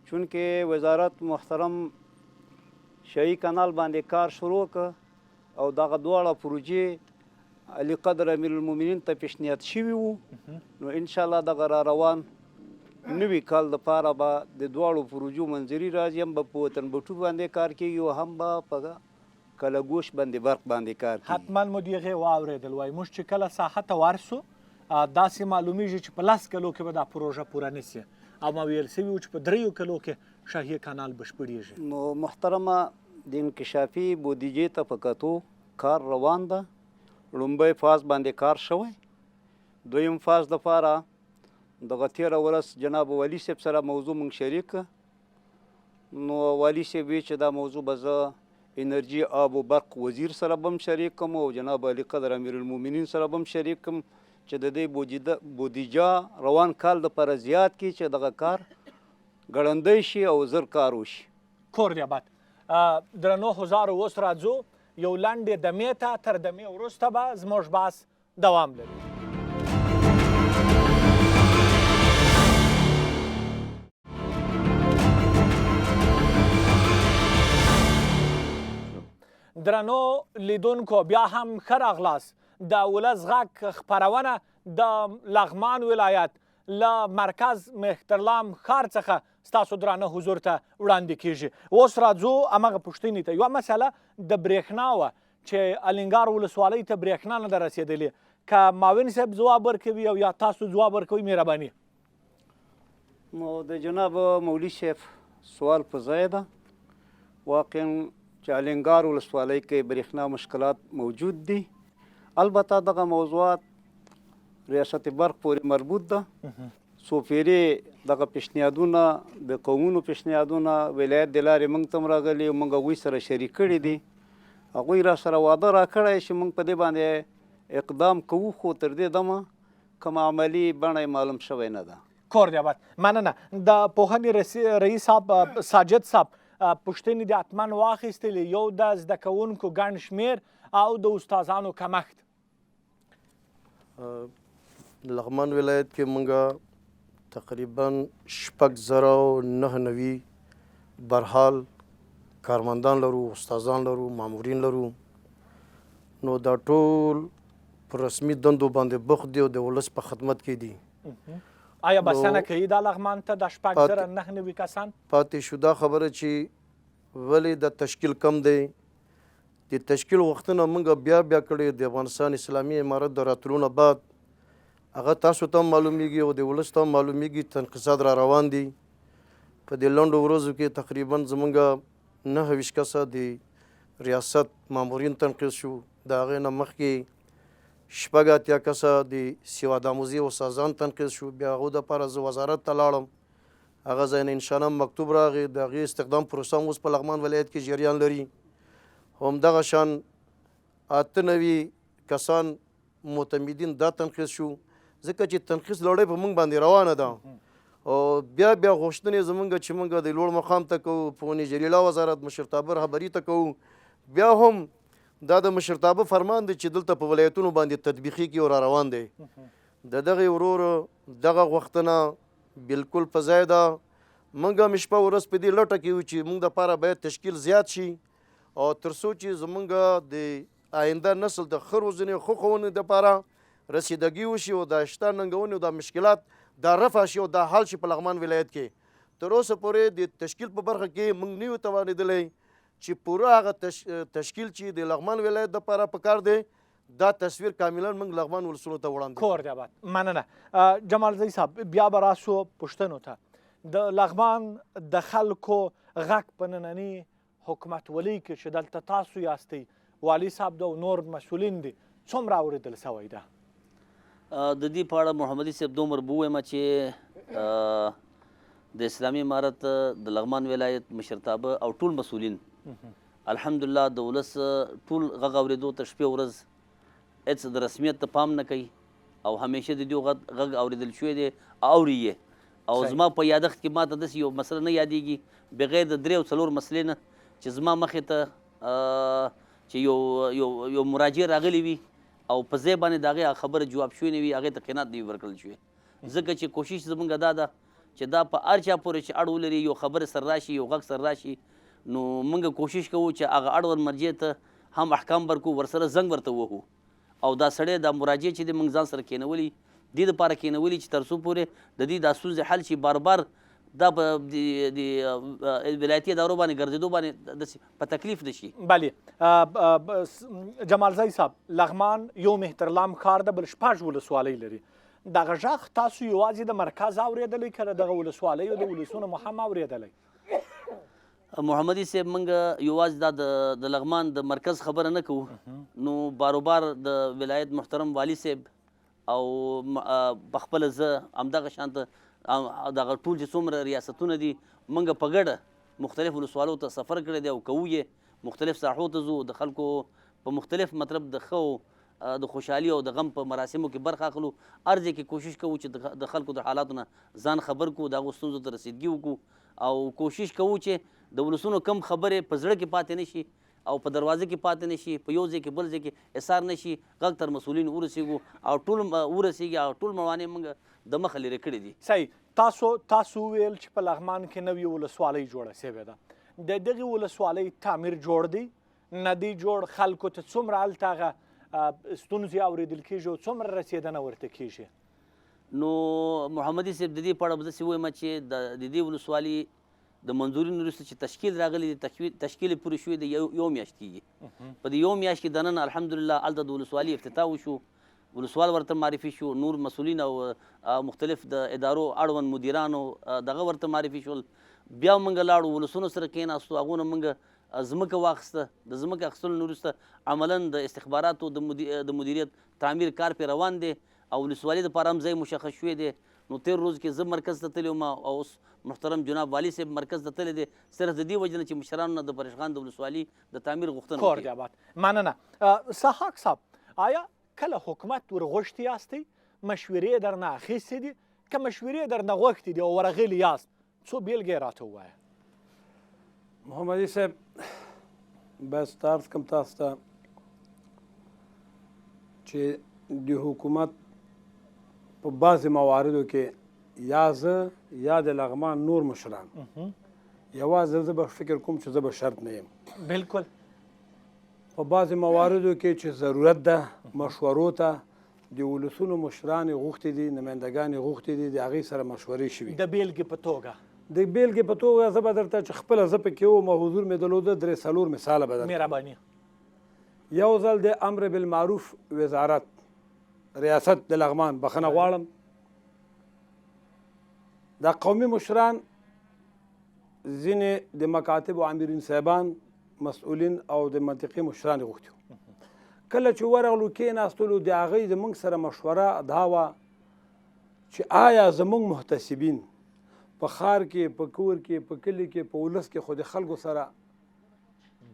S6: چونکې وزارت محترم شاهي کانال باندې کار شروع کړ او دغه دواړه پروژې علي قدر امیر المؤمنین ته پیشنهاد شوي وو. نو انشاءالله دغه را روان نوي کال دپاره به د دواړو پروژو منظري راځي، هم به په وطن بټو باندې کار کیږي او هم به په کلاګوش باندې برق باندې کار کیږي.
S4: حتما مو د هغې واورېدل وایي موږ چې کله ساحه ته ورسو داسې معلومیږي چې په 10 کلو کې به دا پروژه پوره نسي، او ما ویل سوي وو چې په 3 کلو کې شاهي کانال بشپړېږي.
S6: نو محترمه د انکشافي بودیجې ته په کتو کار روان ده. لومبی فاز باندې کار شوی، دویم فاز دپاره دغه تېره ورځ جناب والي صاحب سره موضوع موږ شریک نو والي صاحب وی چې دا موضوع به زه انرژي آب و برق وزیر سره به هم شریک کړم او جناب علي قدر امیر المؤمنین سره به هم شریک کړم چې د دې بودیجه روان کال دپاره زیات کړي چې دغه کار ګړندی شي او زر کار وشي.
S4: کور دی آباد. درنو هزارو اوس راځو یو لنډې دمې ته، تر دمې وروسته به زموږ بحث دوام لري. درنو لیدونکو بیا هم ښه راغلاست. د ولس غږ خپرونه د لغمان ولایت له مرکز مهترلام ښار څخه ستاسو درانه حضور ته وړاندې کیږي. اوس راځو همغه پوښتنې ته. یوه مسله د برېښنا وه چې الینګار ولسوالۍ ته برېښنا نه ده رسېدلې. که معاون صاحب ځواب ورکوي او یا تاسو ځواب ورکوئ مهرباني.
S6: نو د جناب مولوي صاحب سوال په ځای ده. واقعا چې الینګار ولسوالۍ کې برېښنا مشکلات موجود دي. البته دغه موضوعات ریاست برق پورې مربوط ده. څو پیرې دغه پیشنهادونه د قومونو پیشنهادونه ولایت د لارې موږ ته هم راغلي، موږ هغوی سره شریک کړي دي. هغوی را سره وعده راکړی چې موږ په دې باندې اقدام کوو، خو تر دې دمه کوم عملي بڼه یې معلوم شوی نه ده.
S4: کور دی آباد. مننه. د پوهنې رئیس صاحب ساجد صاحب پوښتنې دې حتما واخیستلې، یو د زده کوونکو ګڼ شمېر او د استادانو کمښت.
S7: لغمان ولایت کې موږ تقریبا 6,990 برحال کارمندان لرو، استادان لرو، مامورین لرو. نو دا ټول په رسمي دندو باندې بوخت دي او د ولس په خدمت کې دي.
S4: آیا بسنه کوي دا لغمان ته د 6,990 کسان؟
S7: پاتې شو دا خبره چې ولې د تشکیل کم دی. د تشکیل وختونه موږ بیا کړی د افغانستان اسلامي امارت د راتلو نه بعد، هغه تاسو ته هم معلومیږي او د ولس ته هم معلومیږي، تنقیصات را روان دي. په دې لنډو ورځو کې تقریبا زموږ 29 کسه د ریاست مامورین تنقیص شو. د هغې نه مخکې 86 کسه د سواد آموزي استادان تنقیص شو. بیا هغو دپاره زه وزارت ته لاړم، هغه ځای نه انشاءالله مکتوب راغی. د هغې استخدام پروسه هم اوس په لغمان ولایت کې جریان لري. همدغه شان 98 کسان معتمدین دا تنقیص شو، ځکه چې تنقیص لړۍ په موږ باندې روانه ده. او بیا غوښتنې زموږ چې موږ د لوړ مقام ته کوو، پوهنې جلیله وزارت مشرتابه رهبري ته کوو، بیا هم دا د مشرتابه فرمان دی چې دلته په ولایتونو باندې تطبیقي کړي او را روان دی. د دغې ورور دغه غوښتنه بالکل په ځای ده. موږ هم شپه ورځ په دې لټه کې یو چې موږ دپاره باید تشکیل زیات شي، او تر څو چې زموږ د آینده نسل د ښه روزنې ښه ښوونې دپاره رسیدګي وشي او د شته ننګونې او د مشکلات دا رفع شي او دا حل شي په لغمان ولایت کې. تر اوسه پورې د تشکیل په برخه کې موږ نه یو توانېدلی چې پوره هغه تشکیل چې د لغمان ولایت دپاره پکار دی، دا تصویر کاملا موږ لغمان ولسونو ته وړاندې
S4: کور دی آباد. مننه. جمال زی صاحب بیا به راسو پوښتنو ته. د لغمان د خلکو غږ په ننني حکومتولۍ کې چې دلته تاسو یاستئ، والي صاحب د نور مسؤلین دي، څومره اورېدل سوی ده؟
S5: د دې په اړه محمدي صاحب دومره به ووایم چې د اسلامي امارت د لغمان ولایت مشرتابه او ټول مسؤلین الحمدلله د ولس ټول غږ اورېدو ته شپې ورځ هېڅ د رسمیت ته پام نه کوي او همیشه د دې غږ اورېدل شوی دی، اوري یې. او زما په یادښت کې ماته داسې یو مسله نه یادېږي بغیر د 3 او 4 مسلې نه چې زما مخې ته چې یو مراجع راغلی وي او په ځای باندې د هغې خبره جواب شوی نه وي، هغې ته قناعت نه وي ورکړل شوی. ځکه چې کوشش زموږ دا ده چې دا په هر چا پورې چې اړ ولري، یو خبره سر راشي، یو غږ سر راشي، نو موږ کوشش کوو چې هغه اړوند مرجع ته هم احکام ورکو، ورسره زنګ ورته وهو. او دا سړی دا مراجع چې دی موږ ځان سره کېنولي، دې دپاره کېنولي چې تر څو پورې د دې دا ستونزې حل شي. بار بار دا په د ولایتي ادارو باندې ګرځېدو باندې داسې په تکلیف نه شي.
S4: بلې. جمال زی صاحب لغمان یو مهترلام ښار ده، بل 6 ولسوالۍ لري. دغه غږ تاسو یوازې د مرکز اورېدلی که د دغه ولسوالیو د ولسونو مو هم اورېدلی؟
S5: محمدي صاحب موږ یوازې دا د لغمان د مرکز خبره نه کوو، نو باروبار د ولایت محترم والي صاحب او پخپله زه همدغه شانته دغه ټول چې څومره ریاستونه دي موږ په ګډه مختلف ولسوالیو ته سفر کړی دی او کوو یې، مختلف ساحو ته ځو، د خلکو په مختلف مطلب د ښه د خوشحالي او د غم په مراسمو کې برخه اخلو. هر ځای کې کوشش کوو چې د خلکو د حالاتو نه ځان خبر کړو، د هغو ستونزو ته رسیدګي وکړو او کوشش کوو چې د ولسونو کم خبرې په زړه کې پاتې نه شي او په دروازه کې پاتې نه شي، په یو ځای کې بل ځای کې اثار نه شي، غږ تر مسؤلینو ورسېږو او ټول ورسېږي او ټول موانع موږ د مخه لرې کړي دي.
S4: صحیح. تاسو وویل چې په لغمان کې نوې ولسوالۍ جوړه سوې ده. د دغې ولسوالۍ تعمیر جوړ دی نه دی جوړ؟ خلکو ته څومره هلته هغه ستونزې اورېدل کېږي او څومره رسېدنه ورته کېږي؟
S5: نو محمدي صاحب د دې په اړه به داسې ووایم چې د دې ولسوالي د منظوري وروسته چې تشکیل راغلی دی، تشکیل یې پوره شوی دی یو میاشت کېږي. په دې یو میاشت کې دننه الحمدلله هلته د ولسوالي افتتاح وشو، ولسوال ورته معرفي شو، نور مسؤلین او مختلف د ادارو اړوند مدیرانو دغه ورته معرفي شول. بیا موږ لاړو ولسونو سره کېناستو، هغو نه موږ ځمکه واخیسته. د ځمکې اخیستلو نه وروسته عملا د استخباراتو د مدیریت تعمیر کار پرې روان دی او ولسوالۍ دپاره هم ځای مشخص شوی دی. نو تېر روز کې زه مرکز ته تللی وم او اوس محترم جناب والي صاحب مرکز ته تللی دی صرف د دې وجې نه چې مشرانو نه د پرېشخان د ولسوالي د تعمیر غوښتنه
S4: کور دی آباد. مننه. سحاق صاحب، آیا کله حکومت ورغوښتي یاستئ؟ مشورې درنه اخیستې دي؟ که مشورې درنه غوښتې دي او ورغلي یاست، څو بیلګې یې راته ووایه.
S1: محمدي صاحب باید عرض کړم تاسو ته چې د حکومت په بعضې مواردو کې یا زه یا د لغمان نور مشران یوازې زه به فکر کوم چې زه به شرط نه یم.
S4: بالکل.
S1: په بعضې مواردو کې چې ضرورت ده مشورو ته د ولسونو مشران یې غوښتي دي، نمایندګان یې غوښتي دي، د هغې سره مشورې شوي.
S4: د بیلګې په توګه
S1: زه به درته چې خپله زه پکې وم او حضور مې درلوده 3-4 مثاله به درته.
S4: مهرباني.
S1: یو ځل د امر بالمعروف وزارت ریاست د لغمان بخښنه غواړم، دا قومي مشران ځینې د مکاتب او امیرین صاحبان مسئولین او د منطقې مشران یې غوښتي وو. کله چې ورغلو کېناستلو د هغوی زموږ سره مشوره دا وه چې آیا زموږ محتسبین په ښار کې، په کور کې، په کلي کې، په ولس کې خو د خلکو سره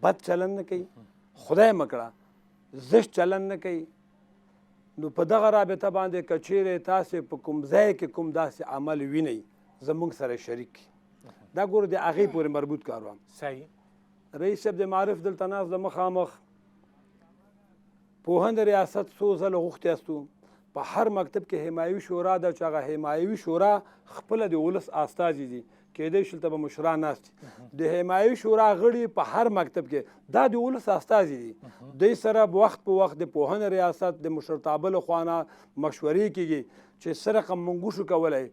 S1: بد چلند نه کوي، خدای مکړه زشت چلند نه کوي. نو په دغه رابطه باندې که چیرې تاسې په کوم ځای کې کوم داسې عمل وینئ زموږ سره شریک کړي. دا ګوره د هغې پورې مربوط کار وم.
S4: صحیح.
S1: رئیس صاحب د معارف دلته ناست د مخامخ پوهن د ریاست څو ځله غوښتي یاستو. په هر مکتب کې حمایوي شورا ده چې هغه حمایوي شورا خپله د ولس استازي دي، کېدای شي دلته به مشران ناست دي. د حمایوي شورا غړي په هر مکتب کې دا د ولس استازي دي. دوی سره وخت په وخت د پوهنې ریاست د مشرتابه له خوا نه مشورې کېږي چې څه رقم موږ شو کولی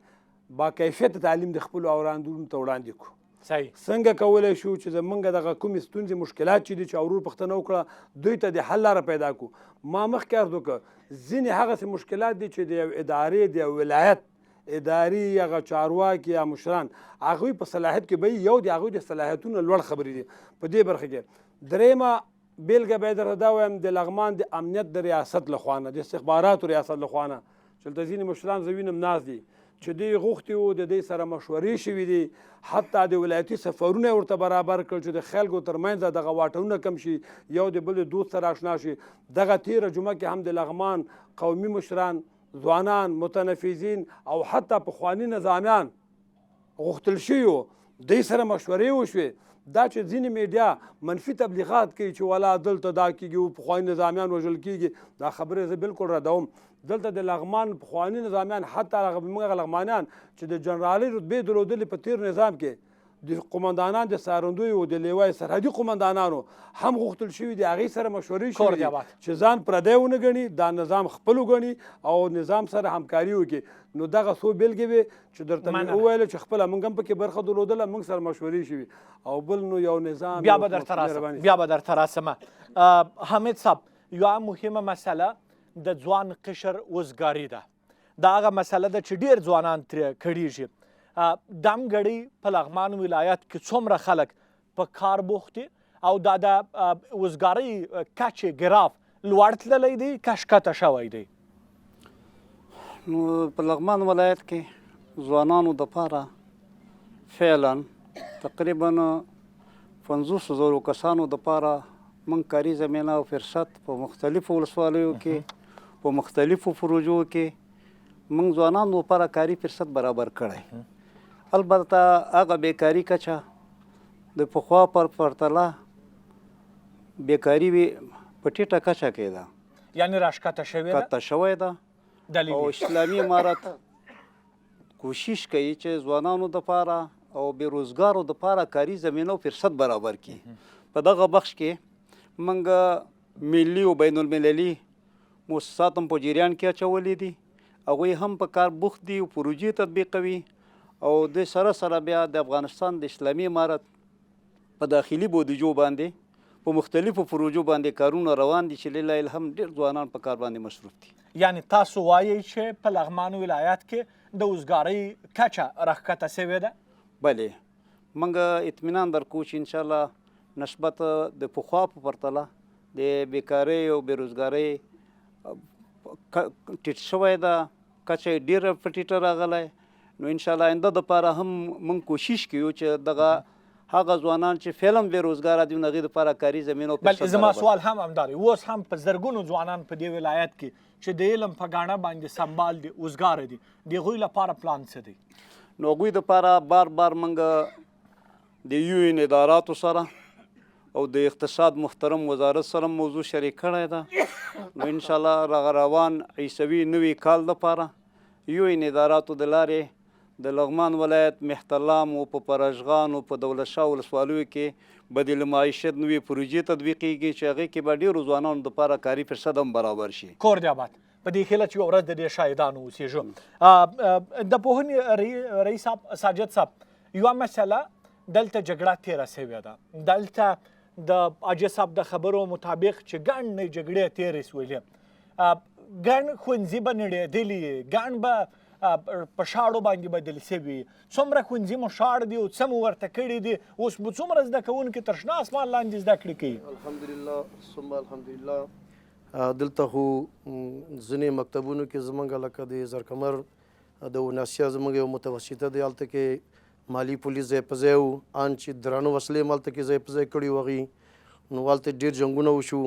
S1: با کیفیته تعلیم د خپلو اورندونو ته وړاندې کړو.
S4: صحیح.
S1: څنګه کولی شو چې زمونږ دغه کومې ستونزې مشکلات چې دي چې اورور پوښتنه وکړه دوی ته د حل لاره پیدا کړو. ما مخکې عرض وکړه ځینې هغسې مشکلات دي چې د یو ادارې د یو ولایت اداري هغه چارواکي یا مشران هغوی په صلاحیت کې به یو د هغوی د صلاحیتونو لوړ خبرې دي په دې برخه کې. درېیمه بیلګه به یې درته دا وایم د لغمان د امنیت د ریاست له خوا نه، د استخباراتو ریاست له خوا نه چې دلته ځینې مشران زه وینم ناست دي چې دوی غوښتي وو د دوی سره مشورې شوي دي، حتی د ولایتي سفرونه یې ورته برابر کړل چې د خلکو ترمنځ دغه واټنونه کم شي، یو د بل د دوست سره اشنا شي. دغه تېره جمعه کې هم د لغمان قومي مشران، ځوانان، متنفذین او حتی پخواني نظامیان غوښتل شوي وو، دوی سره مشورې وشوې. دا چې ځینې میډیا منفي تبلیغات کوي چې ولا دلته دا کېږي او پخواني نظامیان وژل کېږي، دا خبرې زه بالکل ردوم. دلته د لغمان پخواني نظامیان حتی موږ لغمانیان چې د جنرالۍ رتبې درلودلې په تېر نظام کې د قمندانان د سارندویو د لیوای سرحدي قمندانانو هم غوښتل شوي دي، هغې سره مشورې شوي دي چې ځان پردی ونه ګڼي، دا نظام خپل وګڼي او نظام سره همکاري وکړي. نو دغه څو بیلګې وې چې درته مې وویله چې خپله موږ هم پکې برخه درلودله، موږ سره مشورې شوي. او بل نو یو نظام
S4: بیا به درته راسمه. حامد صاحب، یوه مهمه مسله د ځوان قشر وزګاري ده. دا هغه مسله ده چې ډېر ځوانان ترې کړېږي. دمګړی په لغمان ولایت کې څومره خلک په کار بوخت دي او دا د وزګارۍ کچې ګراف لوړ تللی دی که ښکته شوی دی؟
S6: نو په لغمان ولایت کې ځوانانو دپاره فعلا تقریبا 50,000 کسانو دپاره موږ کاري زمینه او فرصت په مختلفو ولسوالیو کې په مختلفو پروژو کې موږ ځوانانو لپاره کاري فرصت برابر کړی. البته هغه بیکاري کچه د پخوا پر پرتله بیکاري په ټیټه کچه کې ده،
S4: یعنې راښکته
S6: شوې ده. او اسلامي امارت کوشش کوي چې ځوانانو دپاره او بېروزګارو دپاره کاري زمینه او فرصت برابر کړي. په دغه بخش کې موږ ملي او بین المللي مؤسسات هم په جریان کې اچولي دي، هغوی هم په کار بوخت دي او پروژې تطبیقوي. او د سره بیا د افغانستان د اسلامي امارت په داخلي بودیجو باندې په مختلفو پروژو باندې کارونه روان دي چې لله الحمد ډېر ځوانان په کار باندې مصروف دي.
S4: یعنې تاسو وایئ چې په لغمان ولایت کې د وزګارۍ کچه راښکته سوې ده؟
S6: بلې، موږ اطمینان درکوو چې انشاءالله نسبت د پخوا په پرتله د بیکارۍ او بېروزګارۍ ټیټ شوی ده، کچه یې ډېره په ټیټه راغلی. نو انشاءالله آینده دپاره هم موږ کوشش کوو چې دغه هغه ځوانان چې فعلا بېروزګاره دي نو هغوی دپاره کاري زمینه او
S4: بل زما سوال هم همدا دی، اوس هم په زرګونو ځوانان په دې ولایت کې چې د علم په ګاڼه باندې سمبال دي، اوزګاره دي، د هغوی لپاره پلان څه دی؟
S6: نو هغوی دپاره بار موږ د UN اداراتو سره او د اقتصاد محترم وزارت سره موضوع شریک کړی ده. نو انشاءالله روان عیسوي نوي کال دپاره UN اداراتو د لارې د لغمان ولایت مهترلام او په پراشغان او په دولت شاه ولسوالیو کې بدیل معیشت نوې پروژې تطبیقیږي چې هغې کې به ډېرو ځوانانو دپاره کاري فرصت هم برابر شي.
S4: کور دې آباد. په دې هیله چې یوه ورځ د دې شاهدانو اوسېږو. د پوهنې رئیس صاحب، ساجد صاحب، یوه مسله دلته جګړه تېره سوې ده، دلته د حاجي صاحب د خبرو مطابق چې ګڼ جګړې تېرې سولې، ګڼ ښوونځي به نړېدلي، ګڼ به په شاړو باندې بدل سوي، څومره ښوونځي مو شاړ دي او څه مو ورته کړي دي، اوس به څومره زده کوونکي تر شنه اسمان لاندې زده کړې کوي؟
S7: الحمدلله ثم الحمدلله. دلته خو ځینې مکتبونو کې زمونږ لکه د زرکمر د وناسیا زمونږ یو متوسطه دی، هلته کې مالي پولیس ځای په ځای و، ان چې درانه وسلې هم هلته کې ځای په ځای کړي و هغوی، نو هلته ډېر جنګونه وشو.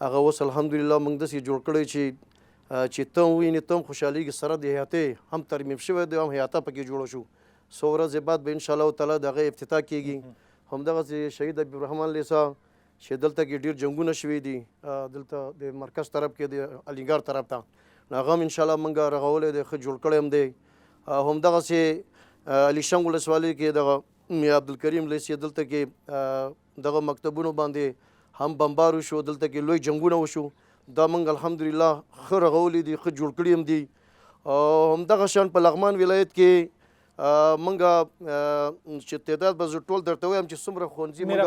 S7: هغه اوس الحمدلله موږ داسې جوړ کړی چې ته ووینې ته هم خوشحالېږي، سره د حیاتۍ هم ترمیم شوی دی، هم حیاته پکې جوړه شو. څو ورځې بعد به انشاءالله تعالی د هغه افتتاح کېږي. همدغسې شهید حبیبالرحمن لیسا چې دلته کې ډېر جنګونه شوي دي، دلته د مرکز طرف کې د علیګار طرف ته، نو هغه هم انشاءالله موږ رغولی دی، ښه جوړ کړی هم دی. همدغسې علیشنګ ولسوالۍ کې دغه میا عبدالکریم لیسي دلته کې دغه مکتبونو باندې هم بمبار وشو، دلته کې لوی جنګونه وشو، دا موږ الحمدلله ښه رغولی دي، ښه جوړ کړي هم دي. همدغه شان په لغمان ولایت کې موږ چې تعداد به زه ټول درته وایم چې څومره ښوونځي موږ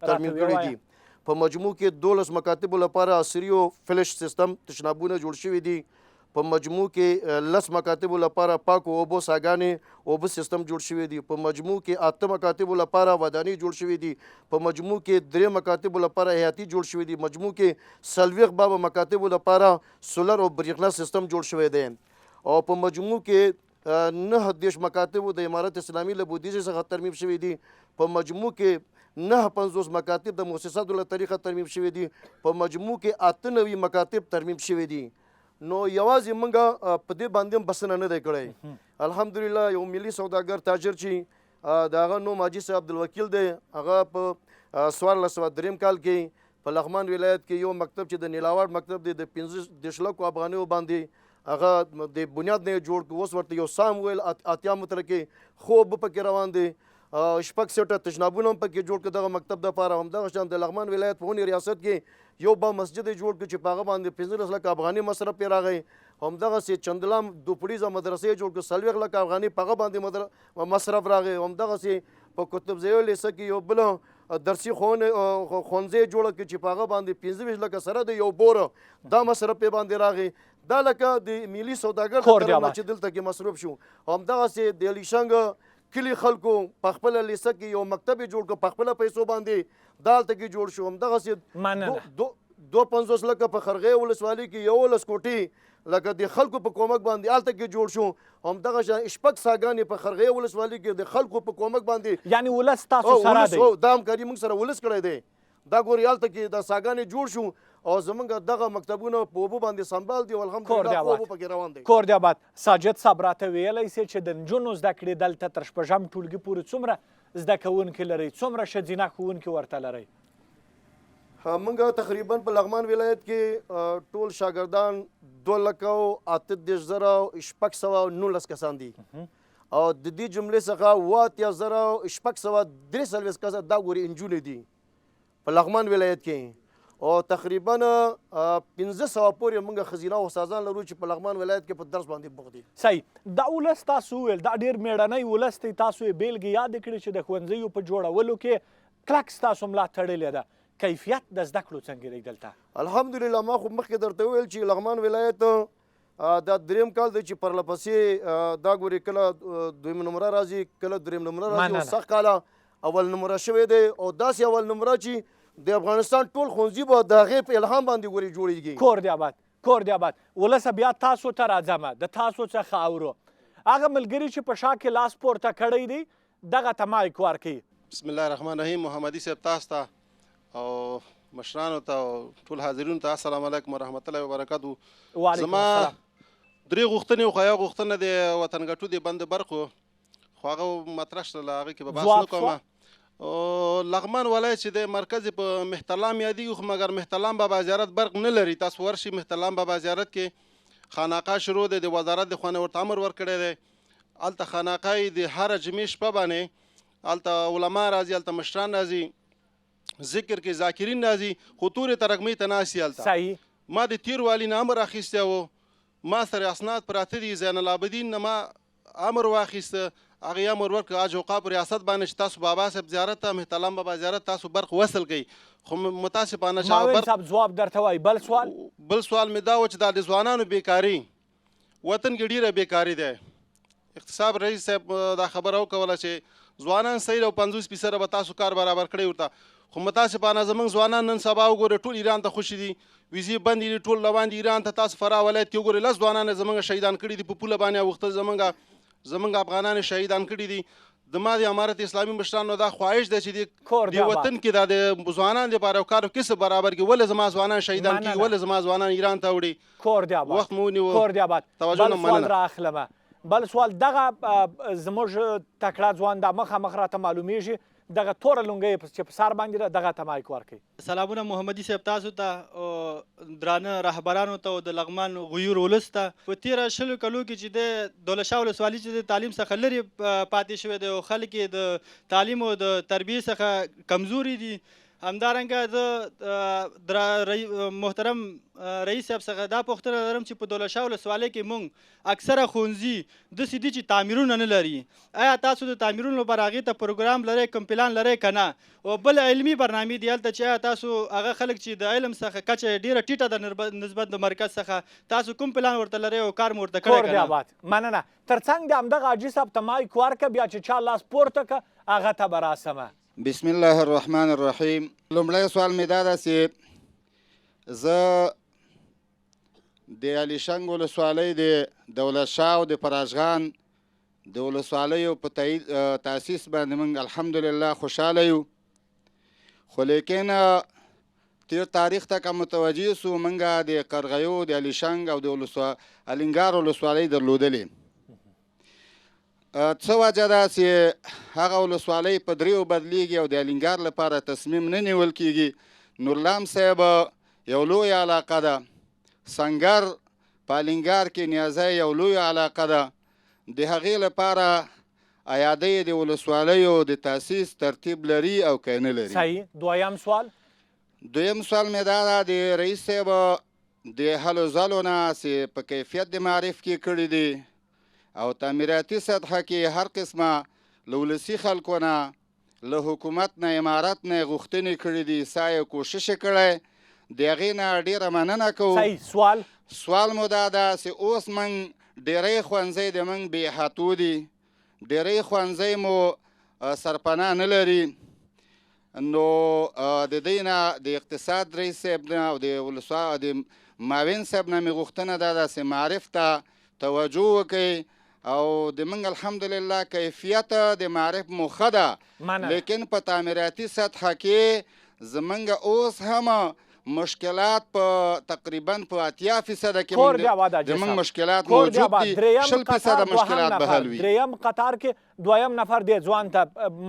S7: ترمیم کړي دي. په مجموع کې 12 مکاتبو لپاره عصري او فلش سیستم تشنابونه جوړ شوي دي. په مجموع کې 10 مکاتبو لپاره پاکو اوبو ساګانې اوبه سیستم جوړ شوی دی. په مجموع کې 8 مکاتبو لپاره ودانۍ جوړ شوی دي. په مجموع کې 3 مکاتبو لپاره حیاتي جوړ شوی دي. مجموع کې 40 باب مکاتبو لپاره سولر او برېښنا سیستم جوړ شوی دی. او په مجموع کې 9 مکاتبو د امارت اسلامي له بودیجې څخه ترمیم شوي دي. په مجموع کې 59 مکاتب د مؤسساتو له طریقه ترمیم شوي دي. په مجموع کې 98 مکاتب ترمیم شوي دي. نو یوازې موږ په دې باندې هم بسنه نه دی کړی. الحمدلله یو ملي سوداګر تاجر چې د هغه نوم حاجي صاحب عبدالوکیل دی، هغه په 1403 کال کې په لغمان ولایت کې یو مکتب چې د نیلاواړ مکتب دی د 15 لکو افغانیو باندې هغه د بنیاد نه جوړ کړ. اوس ورته یو سام ویل 80 متره کې خوب پکې روان دی، 6 سیټه تشنابونه هم پکې جوړ کړ دغه مکتب دپاره. همدغه شان د لغمان ولایت په هونې ریاست کې یو با مسجد یې جوړ کړ چې په هغه باندې 15 لکه افغاني مصرف یې راغی. همدغسې چندلام دوپړیزه مدرسې یې جوړ کړ، 40 لکه افغاني په هغه باندې مصرف راغی. همدغسې په قطبزیو لیسه کې یو بله درسي ښوونځی یې جوړه کړ چې په هغه باندې 15 لکه سره د یو بوره دا مصرف یې باندې راغی. دا لکه د ملي سوداګر چې دلته کې مصروف شو. همدغسې د علیشنګ کلي خلکو په خپله لیسه کې یو مکتب یې جوړ کړ په خپله پیسو باندې، دا هلته کې جوړ شو. همدغسې 52 لکه په خرغې ولسوالۍ کې 11 کوټې لکه د خلکو په کومک باندې هلته کې جوړ شو. همدغه شان 6 ساګانې په خرغې ولسوالۍ کې د خلکو په کومک باندې،
S4: یعنې ولس تاسو سره دی،
S7: دا همکاري موږ سره ولس کړی دی. دا ګورې هلته کې دا ساګانې جوړ شو او زمونږ دغه مکتبونه په اوبو باندې سنبال دي او الحمدلله اوبو پکې روان دی.
S4: کور دې آباد. ساجد صاحب راته ویلی سي چې د نجونو زده کړې دلته تر 6 ټولګي پورې څومره زده کوونکي لرئ، څومره ښځینه ښوونکي ورته لرئ؟
S7: موږ تقریبا په لغمان ولایت کې ټول شاګردان 2,38,619 کسان دي او د دې جملې څخه 8,643 کسان دا ګورې نجونې دي په لغمان ولایت کې. او تقریبا 1500 پورې موږ ښځینه استادان لرو چې په لغمان ولایت کې په درس باندې بوخت دي.
S4: صحیح. دا ولس تاسو وویل دا ډېر میړنی ولس دی، تاسو یې بېلګې یادې کړې چې د ښوونځیو په جوړولو کې کلک ستاسو ملا تړلې ده. کیفیت د زده کړو څنګه دی دلته؟
S7: الحمدلله ما خو مخکې درته وویل چې لغمان ولایت دا 3 کال دی چې پرله پسې دا ګورې کله 2 نمره راځي کله 3 نمره راځي او سخت کاله اول نمره شوی دی او داسې اول نمره چې د افغانستان ټول ښوونځي به د هغې په الهام باندې ورې جوړېږي.
S4: کور دی آباد، کور دی آباد. ولسه بیا تاسو ته راځمه، د تاسو څخه اورو هغه ملګري چې په شا کې لاس پورته کړی دی دغه ته مایک ورکوي.
S11: بسم الله الرحمن الرحیم. محمدي صاحب تاسو ته او مشرانو ته او ټول حاضرینو ته السلام علیکم ورحمت الله وبرکاتو.
S4: وعلیکم السلام.
S11: درې غوښتنې خو یوه غوښتنه د وطن ګټو د بند برق خو هغه مطرح شله، هغې کې به بحث نه کومه. لغمان ولایت چې د مرکز په مهترلام یادېږي خو مګر مهترلام بابا زیارت برق نه لري. تاسو ورشئ مهترلام بابا زیارت کې خانقاه شروع دی، د وزارت د خوا نه ورته امر ورکړی دی. هلته خانقاه یې د هره جمعې شپه باندې هلته علما راځي، هلته مشران راځي، ذکر کې ذاکرین راځي، خو تورې ترږمۍ ته ناست هلته.
S4: صحیح.
S11: ما د تیر والي نه امر اخیستی و، ما سره اسناد پراته دي. زین العابدین نه ما امر واخیسته، هغې امر ورکړ حج اوقاف ریاست باندې چې تاسو بابا صاحب زیارت ته مهترلام بابا زیارت تاسو برق وصل کړئ. خو متاسفانه
S4: معاون صاحب ځواب درته وایي. بل سوال
S11: مې دا و چې دا د ځوانانو بیکاري وطن کې ډېره بیکاري دی. اقتصاد رئیس صاحب دا خبره وکوله چې ځوانان صحیح او 50% به تاسو کار برابر کړی ورته. خو متاسفانه زموږ ځوانان نن سبا وګوره ټول ایران ته خوشي دي، ویزې بندې دي ټول روان دي ایران ته. تاسو فراه ولایت کې وګورئ 10 ځوانان زموږ شهیدان کړي دي په پوله باندې اوښتل زموږ افغانان شهیدان کړي دي. د ما د امارت اسلامي مشرانو دا خواهش ده چې د وطن کې دا د ځوانانو لپاره کار او کسب برابر کړي. ولې زما ځوانان شهیدان کېږي، ولې زما ځوانان ایران ته وړي.
S4: کور دی آباد،
S11: وخت مو ونیو،
S4: کور دی آباد. بل سوال را اخلمه. بل سوال دغه زموږ تکړه ځوان دا مخامخ راته معلومیږي دغه توره لونګۍ چې په سر باندې ده دغه ته مایک ورکوي.
S12: سلامونه محمدي صاحب تاسو ته درانه رهبرانو ته او د لغمان غیور ولس ته. په تېره 20 کلو کې چې د دولت شاه ولسوالي چې د تعلیم څخه لرې پاتې شوی دی او خلک یې د تعلیم او د تربیې څخه کمزوري دي، همدارنګه زه محترم رئیس صاحب څخه دا پوښتنه لرم چې په دولت شاه ولسوالۍ کې موږ اکثره ښوونځي داسې دي چې تعمیرونه نه لري. آیا تاسو د تعمیرونو لپاره هغې ته پروګرام لرئ، کوم پلان لرئ که نه؟ او بل علمي برنامې دي هلته چې آیا تاسو هغه خلک چې د علم څخه کچه یې ډېره ټیټه ده نسبت د مرکز څخه، تاسو کوم پلان ورته لرئ او کار مو ورته کړی که نه؟
S4: آباد. مننه. ترڅنګ د همدغه حاجي صاحب ته مایک ورکړه، بیا چې چا لاس پورته کړه هغه ته به راسمه.
S13: بسم الله الرحمن الرحیم. لومړی سوال مې دا ده چې زه د علیشنګ ولسوالۍ د دولت شاه او د پراژغان د ولسوالیو په تاسیس باندې موږ الحمدلله خوشحاله یو. خو لیکن تیر تاریخ ته که متوجه سو موږ د قرغیو د علیشنګ او د الینګار ولسوالۍ درلودلې. څه وجه ده چې هغه ولسوالۍ په دریو بدلیږي او د الینګار لپاره تصمیم نه نیول کیږي. نورلام صاحب یو لوی علاقه ده، سنگر په الینګار کې نیازی یو لوی علاقه ده. د هغې لپاره آیا د ولسوالیو د تاسیس ترتیب لري او که نه لري؟
S4: صحیح. دویم سوال
S13: مې دا ده د رئیس صاحب د هلو ځلو نه چې په کیفیت د معرف کې کړي دي او تعمیراتي سطحه کې هر قسمه له ولسي خلکو نه له حکومت نه امارت نه غوښتنې کړي دي، سا یې کوشش یې کړی، د هغې نه ډېره مننه کوو.
S4: صحیح.
S13: سوال مو دا ده چې اوس موږ ډېری ښوونځی د موږ بې احاطو دي، ډېری ښوونځی مو سرپناه نه لري. نو د دې نه د اقتصاد رئیس صاحب نه او د معاون صاحب نه مې غوښتنه دا ده چې معرف ته توجه وکړئ او د موږ الحمدلله کیفیت د معرف مو ښه ده، لیکن په تعمیراتي سطحه کې زموږ اوس هم مشکلات په تقریبا په 80% کې زموږ مشکلات موجود دي. 60% مشکلات به حل وي.
S4: دریم قطار کې دویم نفر دی ځوان ته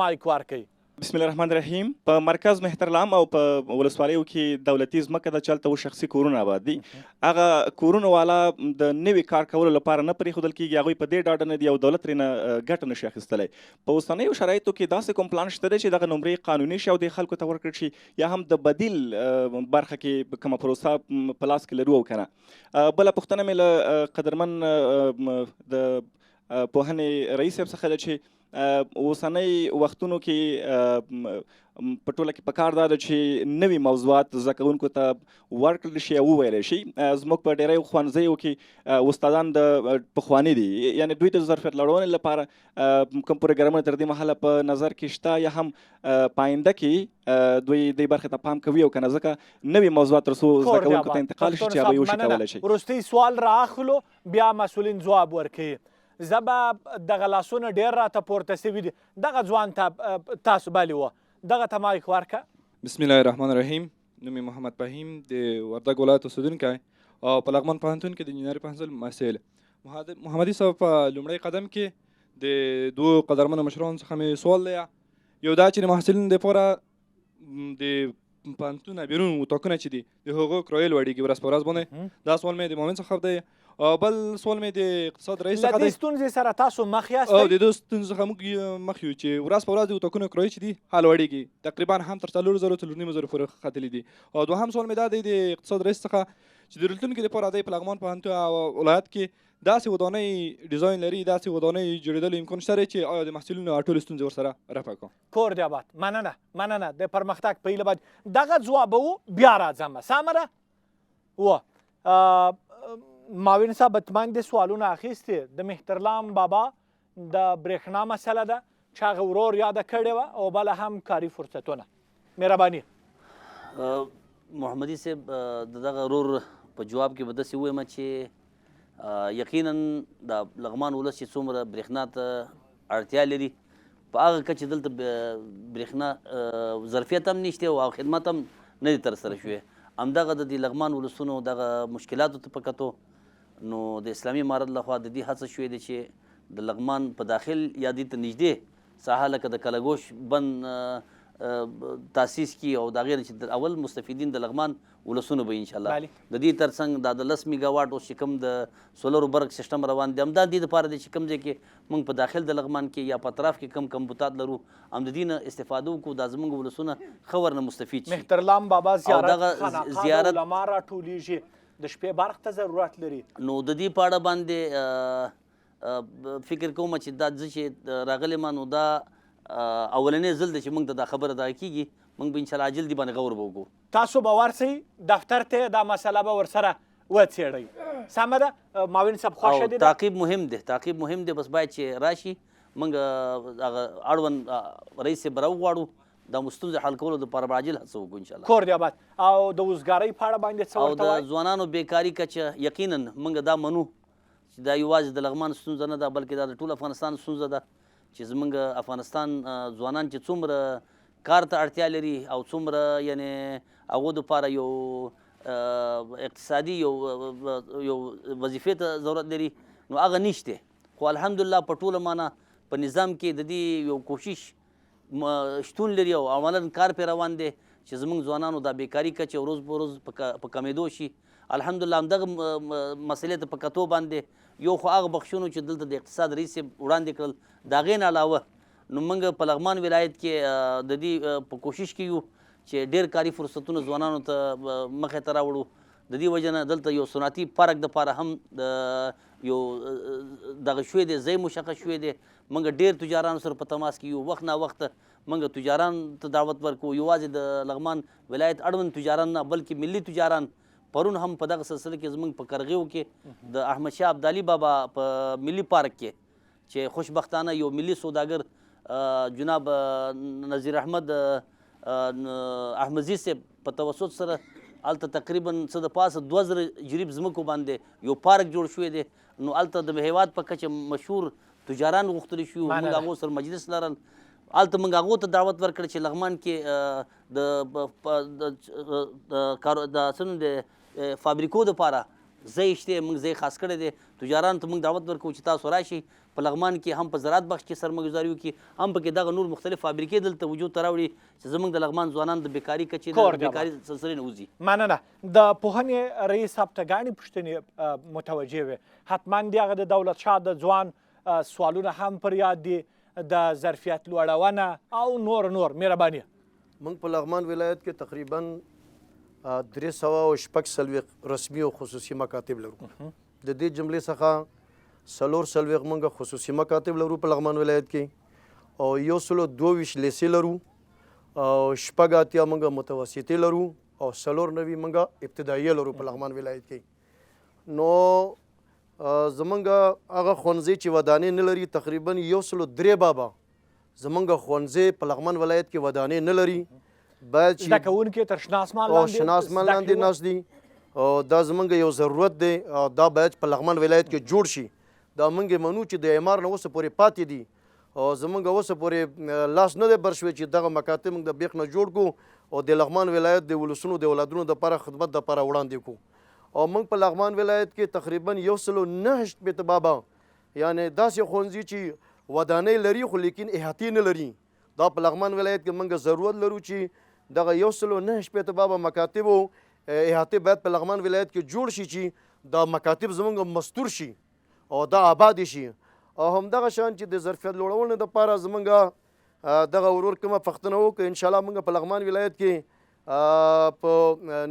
S4: مایک ورکوي.
S14: بسم الله الرحمن الرحیم. په مرکز مهترلام او په ولسوالیو کې دولتي ځمکه ده چې هلته شخصي کورونه آباد دي. هغه کورونه والا د نوي کار کولو لپاره نه پرېښودل کېږي، هغوی په دې ډاډه نه دي او دولت ترېنه ګټه نشي اخیستلی. په اوسنیو شرایطو کې داسې کوم پلان شته دی چې دغه نمرې قانوني شي او د خلکو ته ورکړل شي، یا هم د بدیل برخه کې کومه پروسه په لاس کې لرو او که نه؟ بله پوښتنه مې له قدرمن د پوهنې رئیس صاحب څخه ده چې اوسنۍ وختونو کې په ټوله کې پکار دا ده چې نوي موضوعات زده کوونکو ته ورکړل شي او وویلی شي. زموږ په ډېری ښوونځیو کې استادان د پخواني دي، یعنې دوی د ظرفیت لوړونې لپاره کوم پروګرامونه تر دې مهاله په نظر کې شته یا هم په آینده کې دوی دې برخې ته پام کوي او که نه ځکه نوي موضوعات تر څو زده کوونکو ته انتقال شي چې هغوی وشي کولی شي.
S4: وروستی سوال را اخلو بیا مسؤلین ځواب ورکوي. زه به دغه لاسونه ډېر راته پورته سوي دي. دغه ځوان ته تاسو بلې وه، دغه ته مایک ورکړه.
S15: بسم الله الرحمن الرحیم. نوم یې محمد فهیم د وردګ ولایت اوسېدونکی او په لغمان پوهنتون کې د انجینري پوهنځي محصل. محمدي صاحب په لومړی قدم کې د دوو قدرمنو مشرانو څخه مې سوال دی، یو دا چې د محصلینو دپاره د پوهنتونه بیرون اتاقونه چې دي د هغو کرایې لوړېږي ورځ په ورځ باندې. دا سوال مې د مؤمن څخه دی. بل سوال مې د اقتصاد رئیس څخه دی.
S4: له دې ستونزې سره تاسو مخ یاست؟
S15: او د دې ستونزې څخه موږ مخ یو چې ورځ په ورځ د اتاقونو کرایې چې دي هغه لوړېږي، تقریبا هم تر 4,000 4,500 پورې ختلي دي. او دوهم سوال مې دا دی د اقتصاد رئیس څخه چې د راتلونکي لپاره دی په لغمان پوهنتون او ولایت کې داسې ودانۍ ډیزاین لري، داسې ودانۍ جوړېدلو امکان شته چې آیا د محصلینو ټولې ستونزې ورسره رفع کړو.
S4: کور دې آباد. مننه د پرمختګ په هیله باندې دغه ځوابوو. بیا راځم سمه ده و معاون صاحب اطمئن د سوالونه اخیستې. د مهترلام بابا د برېښنا مسله ده چې هغه ورور یاده کړې وه او بله هم کاري فرصتونه. مهرباني.
S5: محمدي صاحب د دغه ورور په جواب کې به داسې ووایم چې یقینا د لغمان ولس چې څومره برېښنا ته اړتیا لري په هغه کچې دلته برېښنا ظرفیت هم نشته او خدمت هم نه دي ترسره شوې. همدغه د دې لغمان ولسونو دغه مشکلاتو ته په کتو نو د اسلامي امارت لخوا د دې هڅه شوې ده چې د لغمان په داخل یا دې ته نږدې ساحه لکه د کلګوش بند تاسیس کړي او د هغې نه چې اول مستفیدین د لغمان ولسونو به انشاءالله د دې ترڅنګ دا د 10 میګا واټ اوس چې کوم د سولرو برق سیسټم روان دی همدا دې دپاره دی چې کوم ځای کې موږ په داخل د لغمان کې یا په اطراف کې کم کمبوتات لرو هم د دې نه استفاده وکړو دا زموږ ولسونه ښه ورنه مستفید شي.
S4: مهترلام بابا زیارت خانقاه د علما راټولیږي، د شپې برق ته ضرورت لري.
S5: نو د دې په اړه باندې فکر کوم چې دا زه چې راغلی ما نو دا اولنی ځل دی چې موږ ته دا خبره دغه کېږي. موږ به انشاءالله عاجل دې باندې غور به وکړو.
S4: تاسو به ورسئ دفتر ته دا مسله به ورسره وڅېړئ. سمه ده معاون صاحب خوښه دي؟
S5: تعقیب مهم دی بس باید چې راشي موږ هغه اړوند رئیس صاحب راوغواړو دا مستونزې حل کولو دپاره به عاجل هڅه وکړو انشاءالله.
S4: کور دې آباد. او د وزګارۍ په اړه باندې څه ورته وایي؟
S5: او د ځوانانو بیکاري کچه یقینا موږ دا منو چې دا یوازې د لغمان ستونزه نه ده بلکې دا د ټول افغانستان ستونزه ده چې زموږ افغانستان ځوانان چې څومره کار ته اړتیا لري او څومره یعنې هغو دپاره یو اقتصادي یو وظیفې ته ضرورت لري نو هغه نشته. خو الحمدلله په ټوله معنا په نظام کې د دې یو کوشش شتون لري او عملاً کار پې روان دی چې زموږ ځوانانو دا بیکاري کچه ورځ په ورځ په کمېدو شي. الحمدلله همدغه مسلې ته په کتو باندې یو خو هغه بخښونو چې دلته د اقتصاد رئیس صاحب وړاندې کړل د هغې نه علاوه نو موږ په لغمان ولایت کې د دې په کوشش کې یو چې ډېر کاري فرصتونه ځوانانو ته مخې ته راوړو. د دې وجه نه دلته یو صنعتي پارک دپاره هم یو دغه شوی دی ځای مشخص شوی دی. موږ ډېر تجارانو سره په تماس کې یو وخت ناوخته موږ تجاران ته دعوت ورکوو یوازې د لغمان ولایت اړوند تجاران نه بلکې ملي تجاران. پرون هم په دغه سلسله کې زموږ په کرغیو کې د احمد شاه ابدالي بابا په ملي پارک کې چې خوشبختانه یو ملي سوداګر جناب نظیر احمد احمدزي صاحب په توسط سره هلته تقریبا څه د پاسه 2000 جریب ځمکو باندې یو پارک جوړ شوی دی. نو هلته د هېواد په کچه مشهور تجاران غوښتلی شو موږ هغو سره مجلس لرل. هلته موږ هغو ته دعوت ورکړ چې لغمان کې د څه د فابریکو دپاره ځای شته موږ ځای خاص کړی دی. تجارانو ته موږ دعوت ورکوو چې تاسو راشئ په لغمان کې هم په زراعت بخش کې سرمایه‌ګذاري وکړي هم پکې دغه نور مختلف فابریکې دلته وجود ته راوړي چې زموږ د لغمان ځوانان د بیکاري کچې د بیکاري سلسلې نه وځي.
S4: مننه. د پوهنې رئیس صاحب ته ګڼې پوښتنې متوجه وې. حتما د هغه د دولت شاه د ځوان سوالونه هم پر یاد دي د ظرفیت لوړونه او نور. مهرباني.
S7: موږ په لغمان ولایت کې تقریبا 346 رسمي او خصوصي مکاتب لرو. د دې جملې څخه څلوېښت موږ خصوصي مکاتب لرو په لغمان ولایت کې او 122 لیسې لرو او 86 موږ متوسطې لرو او 94 موږ ابتدایي لرو په لغمان ولایت کې. نو زمونږ هغه ښوونځی چې ودانې نه لري تقریبا 103 بابا زمونږ ښوونځی په لغمان ولایت کې ودانې نه لري. باید چې
S4: زده کوونکي تر شنه اسمان
S7: لاندې ناست دي او دا زمونږ یو ضرورت دی او دا باید په لغمان ولایت کې جوړ شي. دا موږ منو چې د اعمار نه اوسه پورې پاتې دي او زمونږ اوسه پورې لاس نه دی بر شوی چې دغه مکاتب موږ د بیخ نه جوړ کړو او د لغمان ولایت د ولسونو د اولادونو دپاره خدمت دپاره وړاندې کړو. او موږ په لغمان ولایت کې تقریبا 109 بابا یعنې داسې ښوونځي چې ودانۍ لري خو لیکن احاطې نه لري. دا په لغمان ولایت کې موږ ضرورت لرو چې دغه 109 بابا مکاتبو احاطې باید په لغمان ولایت کې جوړ شي چې دا مکاتب زمونږ مستور شي او دا آباد شي. او همدغه شان چې د ظرفیت لوړولو دپاره زمونږ دغه ورور کومه پښتنه وکړه انشاءالله موږ په لغمان ولایت کې په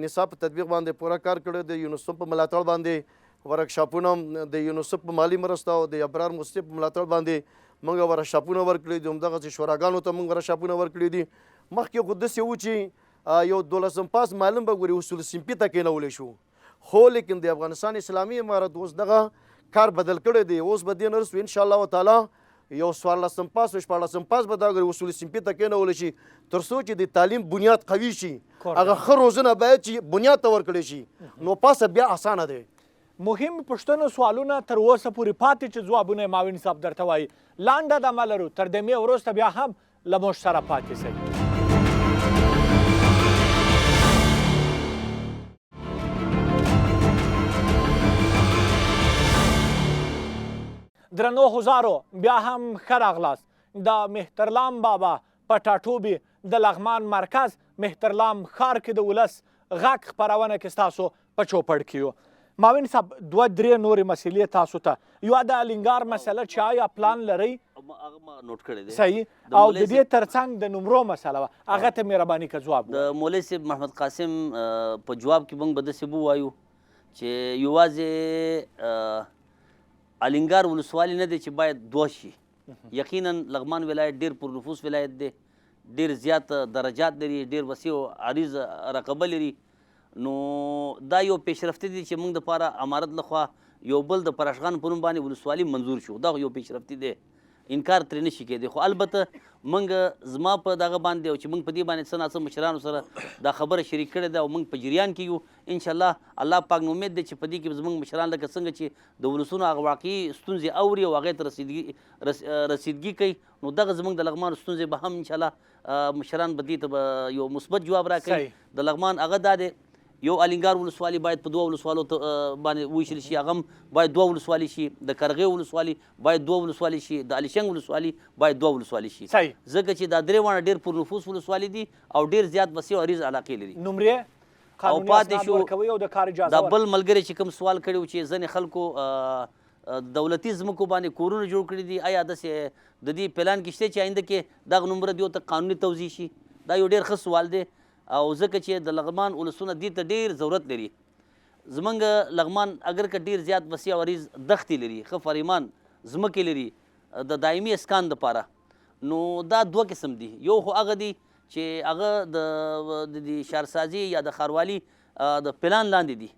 S7: نصاب په تطبیق باندې پوره کار کړی د یونیسف په ملاتړ باندې ورکشاپونه د یونیسف په مالي مرسته او د ابرار مصطفی په ملاتړ باندې موږ ورکشاپونه ورکړي دي. همدغسې شوراګانو ته موږ ورکشاپونه ورکړي دي. مخکې خو داسې و چې یو 12 پاس معلم به ګوري اصول صنفي ته کېنولی شو خو لیکن د افغانستان اسلامي امارت اوس دغه کار بدل کړی دی. اوس به دې نه رسو انشاءالله تعالی یو 14 پاس او 14 پاس به دا ګوري اصول صنفي ته کېنولی شي تر څو چې د تعلیم بنیاد قوي شي. هغه ښه روزنه باید چې بنیاد ته ورکړی شي نو پاسه بیا اسانه دی.
S4: مهم پوښتنو سوالونه تر اوسه پورې پاتې چې ځوابونه یې معاون صاحب درته وایي. لانډه دمه لرو تر دمې وروسته بیا هم له موږ سره پاتې شئ. درنو حضارو بیا هم ښه راغلاست. د مهترلام بابا په ټاټوبي د لغمان مرکز مهترلام ښار کې د ولس غږ خپرونه کې ستاسو په چوپړ کې یو. معاون صاحب 2-3 نورې مسلې تاسو ته یوه د الینګار مسله چې آیا پلان لرئ
S5: نوٹ کړی دی
S4: صحیح او د دې ترڅنګ د نمرو مسله وه هغه ته مهرباني که جواب
S5: د مولوي صاحب محمد قاسم په جواب کې موږ به داسې ووایو چې یوازې الینګار ولسوالي نه دی چې باید 2 شي. یقینا لغمان ولایت ډېر پرنفوس ولایت دی ډېر زیات درجات لري ډېر وسیع عریض رقبه لري. نو دا یو پیشرفته دي چې موږ دپاره امارت لخوا یو بل د پراشغان په نوم باندې ولسوالي منظور شو. دا یو پیشرفته دی انکار ترې نشي کېدی. خو البته موږ زما په دغه باندې او چې موږ په دې باندې څه ناڅه مشرانو سره دا خبره شریک کړې ده او موږ په جریان کې یو انشاءالله الله پاک نو امید دی چې په دې کې زموږ مشران لکه څنګه چې د ولسونو هغه واقعي ستونزې اوري او هغې ته رسیدګي کوي نو دغه زموږ د لغمان ستونزې به هم انشاءالله مشران به دې ته به یو مثبت جواب راکوي. د لغمان هغه دا دی یو الینګار ولسوالي باید په 2 ولسوالو باندې وویشل شي هغه هم باید 2 ولسوالي شي. د کرغې ولسوالي باید 2 ولسوالي شي. د الیشنګ ولسوالي باید 2 ولسوالي شي ځکه چې دا درې واړه ډېر پرنفوس ولسوالي دي او ډېر زیات وسیع او عریض علاقې لري.
S4: نمرې
S5: او پاتې شو
S4: ورکوي او د کار اجازه
S5: دا بل ملګري چې کوم سوال کړی و چې ځینې خلکو دولتي ځمکو باندې کورونه جوړ کړي دي آیا داسې د دې پلان کې شته چې آینده کې دغه نمره دیو ته قانوني توضیح شي. دا یو ډېر ښه سوال دی او ځکه چې د لغمان ولسونه دې ته ډېر ضرورت لري. زمونږ لغمان اگر که ډېر زیات وسیع او عریض دښتې لري ښه فریمان ځمکې لري د دایمي اسکان دپاره نو دا 2 قسم دي. یو خو هغه دي چې هغه د شهرسازي یا د ښاروالي د پلان لاندې دي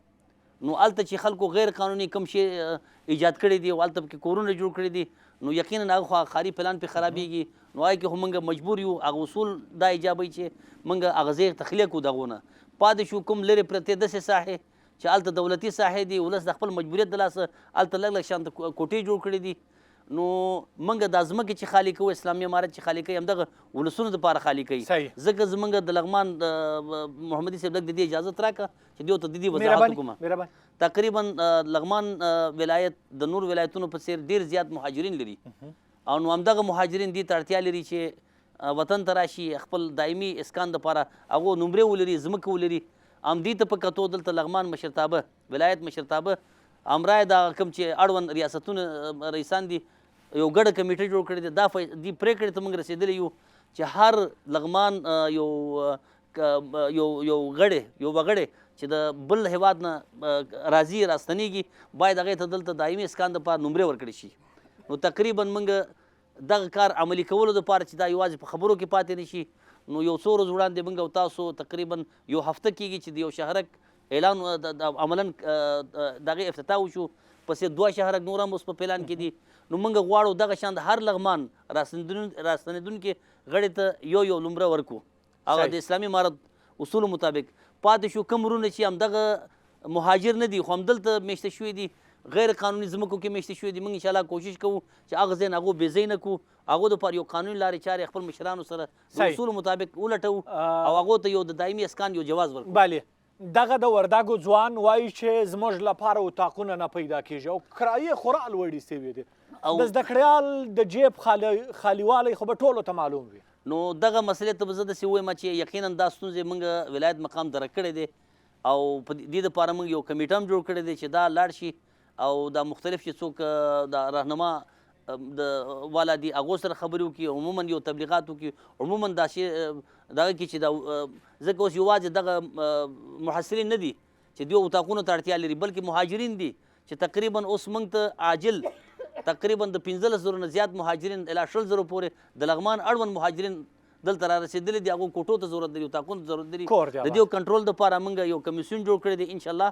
S5: نو هلته چې خلکو غیر قانوني کوم شی ایجاد کړی دي او هلته پکې کورونه جوړ کړي دي نو یقینا هغه خو ښاري پلان پې خرابېږي نو هغې کې خو موږ مجبور یو هغه اصول دا ایجابوي چې موږ هغه ځای تخلیه کړو دغو نه. پاتې شو کوم لرې پرتې داسې ساحې چې هلته دولتي ساحې دي ولس د خپل مجبوریت د لاسه هلته لږ لږ شانته کوټې جوړ کړي دي نو موږ دا ځمکې چې خالي کوو اسلامي امارت چې خالي کوي همدغه ولسونو دپاره خالي کوي ځکه زموږ د لغمان محمدي صاحب لږ د دې اجازت راکړه چې دیو ته د دې وضاحت وکړم. تقریبا لغمان ولایت د نور ولایتونو په څېر ډېر زیات مهاجرین لري او نو همدغه مهاجرین دې ته اړتیا لري چې وطن ته راشي خپل دایمي اسکان دپاره هغو نمرې ولري ځمکه ولري. همدې ته په کتو دلته لغمان مشرتابه ولایت مشرتابه امرای دا کوم چې اړوند ریاستونه رئیسان دي یو ګډه کمیټه جوړ کړې ده دا دې پرېکړې ته موږ رسېدلی یو چې هر لغمان یو یو وګړی چې د بل هیواد نه راځي راستنیږي باید هغې ته دلته دایمي اسکان دپاره نمرې ورکړی شي. نو تقریبا موږ دغه کار عملي کولو دپاره چې دا یوازې په خبرو کې پاتې نه شي، نو یو څو ورځې وړاندې موږ او تاسو تقریبا یو هفته کېږي چې د یو شهرک اعلان عملا دغه افتتاح وشو، پسې 2 شهرک نور هم اوس په پلان کې دي. نو موږ غواړو دغه شان د هر لغمان راستنېدونکي غړي ته یو نمره ورکو، هغه د اسلامي امارت اصولو مطابق. پاتې شو کوم ورونه چې همدغه مهاجر نه دي خو همدلته میشته شوي دي، غیر قانوني ځمکو کې میشته شوي دي، موږ انشاءالله کوشش کوو چې هغه ځای نه هغو بې ځای نه کړو، هغو دپاره یو قانوني لارې چارې خپل مشرانو سره د اصولو مطابق ولټوو او هغو ته یو د دایمي اسکان یو جواز ورکړو.
S4: بله دغه د وردګو ځوان وایي چې زموږ لپاره اتاقونه نه پیدا کېږي او کرایې خورا لوړې سوي دي. د زده کړیال د جیب خالیوالی خو به ټولو ته معلوم وي.
S5: نو دغه مسلې ته به زه داسې ووایم چې یقینا دا ستونزې موږ ولایت مقام درک کړی دی او په دې دپاره موږ یو کمیټه هم جوړ کړی دی چې دا لاړ شي او دا مختلف چې څوک د رهنما د والا دي هغو سره خبرې وکړي، عموما یو تبلیغات وکړي، عموما دا شی دغه کې چې دا ځکه اوس یوازې دغه محصلین نه دي چې دوی اتاقونو ته اړتیا لري، بلکې مهاجرین دي چې تقریبا اوس موږ ته عاجل تقریبا د 15,000 نه زیات مهاجرین الی 20,000 پورې د لغمان اړوند مهاجرین دلته را رسېدلي دي، هغو کوټو ته ضرورت لري، اتاقونو ته ضرورت لري. د دې کنټرول دپاره موږ یو کمیسیون جوړ کړی دی، انشاءالله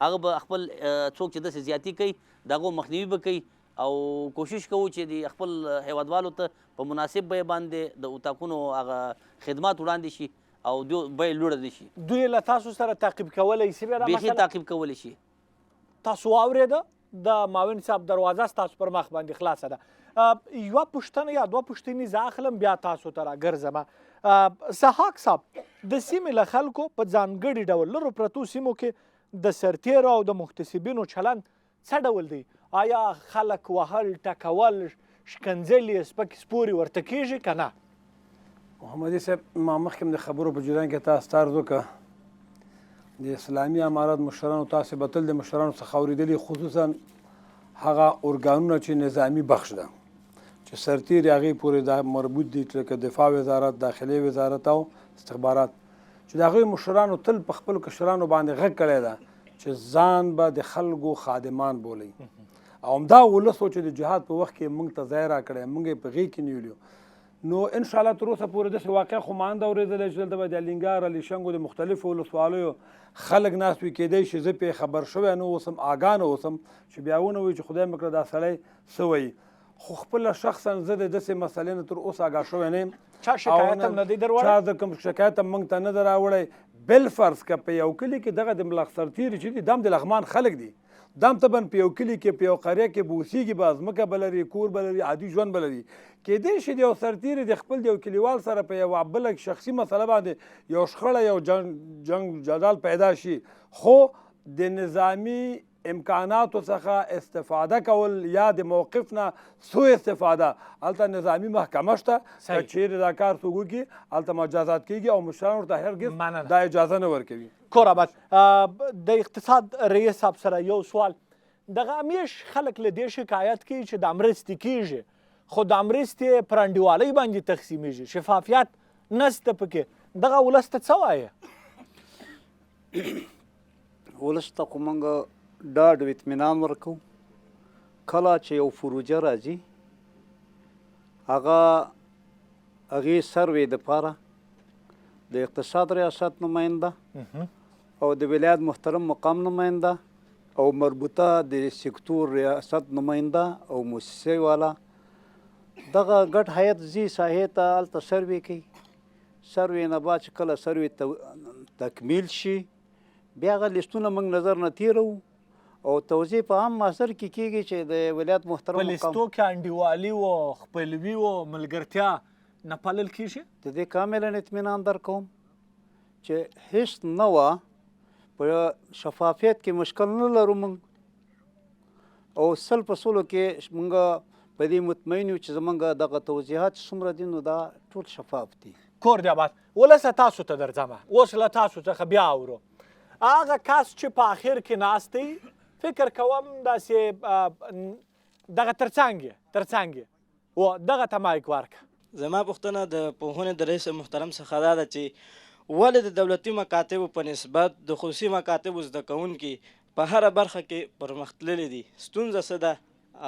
S5: هغه به خپل څوک چې داسې زیاتي کوي د هغو مخنیوي به کوي او کوشش کوو چې د خپل هیوادوالو ته په مناسب بیه باندې د اتاقونو هغه خدمات وړاندې شي او بیې لوړه نه شي.
S4: دوی له تاسو سره تعقیب کولی شي؟
S5: بیخي تعقیب کولی شي.
S4: تاسو واورېده د معاون صاحب دروازه ستاسو پر مخ باندې خلاصه ده. یوه پوښتنه یا 2 پوښتنې زه اخلم بیا تاسو ته راګرځم. سحاق صاحب د سیمې له خلکو په ځانګړي ډول لرو پرتو سیمو کې د سرتیرو او د محتسبینو چلند څه ډول دی؟ آیا خلک وهل ټکول شکنځلې سپکې سپورې ورته کېږي که نه؟
S1: محمدي صاحب ما مخکې د خبرو په جریان کې تاسو ته عرض وکړه د اسلامي امارت مشرانو تاسې به تل د مشرانو څخه اورېدلي، خصوصا هغه ارګانونه چې نظامي بخش ده چې سرتیر هغې پورې دا مربوط دي لکه دفاع وزارت، داخلي وزارت او استخبارات، چې د هغوی مشرانو تل په خپلو کشرانو باندې غږ کړی ده چې ځان به د خلکو خادمان بولئ او همدا ولس و چې د جهاد په وخت کې موږ ته ځای راکړی، موږ یې په غېږ کې نیولیو. نو انشاءالله تر اوسه پورې داسې واقع خو ما نه ده اورېدلی چې دلته به د الینګار الیشنګو د مختلفو ولسوالیو خلک ناست وي، کیدای شي زه پرې خبر شوی نه اوسم، آګاه نه اوسم چې بیا ونه وایي چې خدای مې کړه دا سړی څه وایي، خو خپله شخصا زه د داسې مسلې نه تر اوسه آګاه شوی نه یم.
S4: چا شکایت هم نه دی در وړی؟
S1: چا د کوم شکایت هم موږ ته نه ده راوړی. بالفرض که په یو کلي کې دغه د ملخ سرتیري چې دي دا هم د لغمان خلک دي، دا هم طبعا په یو کلي کې په یو قریه کې به اوسېږي، به ځمکه به لري، کور به لري، عادي ژوند به لري. کیدای شي د یو سرتیري د خپل د یو کلیوال سره په یوه بله شخصي مسله باندې یو شخړه یو جنګ جدال پیدا شي، خو د نظامي امکاناتو څخه استفاده کول یا د موقف نه سوء استفاده، هلته نظامي محکمه شته، که چیرې دا کار څوک وکړي هلته مجازات کیږي او مشران ورته هرګز دا اجازه نه ورکوي.
S4: کور آباد د اقتصاد رئیس صاحب سره یو سوال، دغه همیش خلک له دې شکایت کوي چې د مرستې کیږي خو د مرستې پر انډیوالۍ باندې تقسیمیږي، شفافیت نسته پکې، دغه ولس ته څه وایې؟
S6: ولس ته خو موږ ډاډ او اطمینان ورکوو، کله چې یو پروژه راځي هغې سروې دپاره د اقتصاد ریاست نماینده او د ولایت محترم مقام نماینده او مربوطه د سکتور ریاست نماینده او موسسې والا دغه ګډ هیئت ځي ساحې ته، هلته سروې کوي. سروې نه بعد چې کله سروې تکمیل شي بیا هغه لیستونه موږ نظر نه تیروو او توضیح په عام محضر کې کیږي چې د ولایت محترم
S4: په لیستو کې انډیوالي و، خپلوي و، ملګرتیا نه پالل کیږي؟
S6: د دې کاملا اطمینان درکوم چې هیڅ نه وه، په شفافیت کې مشکل نه لرو موږ او 100% کې موږ په دې مطمئن یو چې زموږ دغه توضیحات څومره دي نو دا ټول شفاف دي.
S4: کور دی آباد ولسه تاسو ته درځمه، اوس له تاسو څخه بیا اورو. هغه کس چې په آخر کې ناست دی فکر کوم داسې دغه ترڅنګ و دغه ته مایک ورکړه.
S16: زما پوښتنه د پوهنې د رئیس محترم څخه دا ده چې ولې د دولتي مکاتبو په نسبت د خصوصي مکاتبو زده کوونکي په هره برخه کې پرمختللي دي؟ ستونزه څه ده؟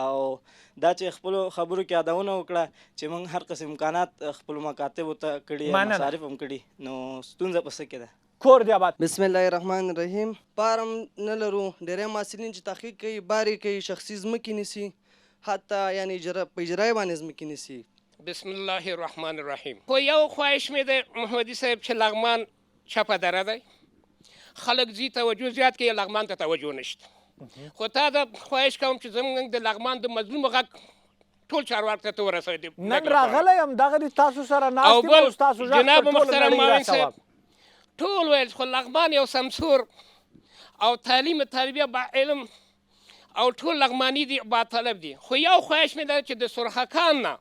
S16: او دا چې خپلو خبرو کې یادونه وکړه چې موږ هر قسم امکانات خپلو مکاتبو ته کړي، مصارف هم کړي، نو ستونزه په څه کې ده؟
S4: کور دی آباد.
S17: بسم الله الرحمن الرحیم. بار هم نه لرو، ډېری محصلین چې تحقیق کوي بار یې کوي، شخصي ځمکې نیسي، حتی یعنی په اجرا باندې ځمکې نیسي.
S18: بسم الله الرحمن الرحیم. خو یو خواهش مې دی محمدي صاحب چې لغمان چپه دره دی، خلک ځي توجه زیات کوي، لغمان ته توجه نشته. خو تا دا خواهش کوم چې زموږ د لغمان د مظلوم غږ ټول چارواکو ته ورسوي.
S4: نن راغلی یم دغه تاسو سره ناست یم او ستاسو غږ
S18: جناب
S4: پر ټوله
S18: محترم
S4: نړۍ
S18: معاون
S4: رسوم.
S18: صاحب ټول ویل خو لغمان یو سمسور او تعلیم طالبیه با علم او ټول لغمانی دي با طلب دي. خو یو خواهش مې ده چې د سرخکان نه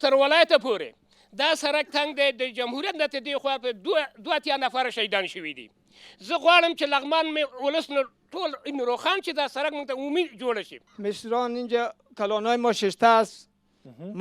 S18: تر ولایته پورې دا سړک تنګ دی، د جمهوریت نه تر دې خوا په 2 نفره شهیدان شوي دي. زه غواړم چې لغمان مې ولس نه ټول این روخان چې دا سرک موږ ته عمومی جوړه شي.
S19: مصران اینجا کلانای ما 6 است.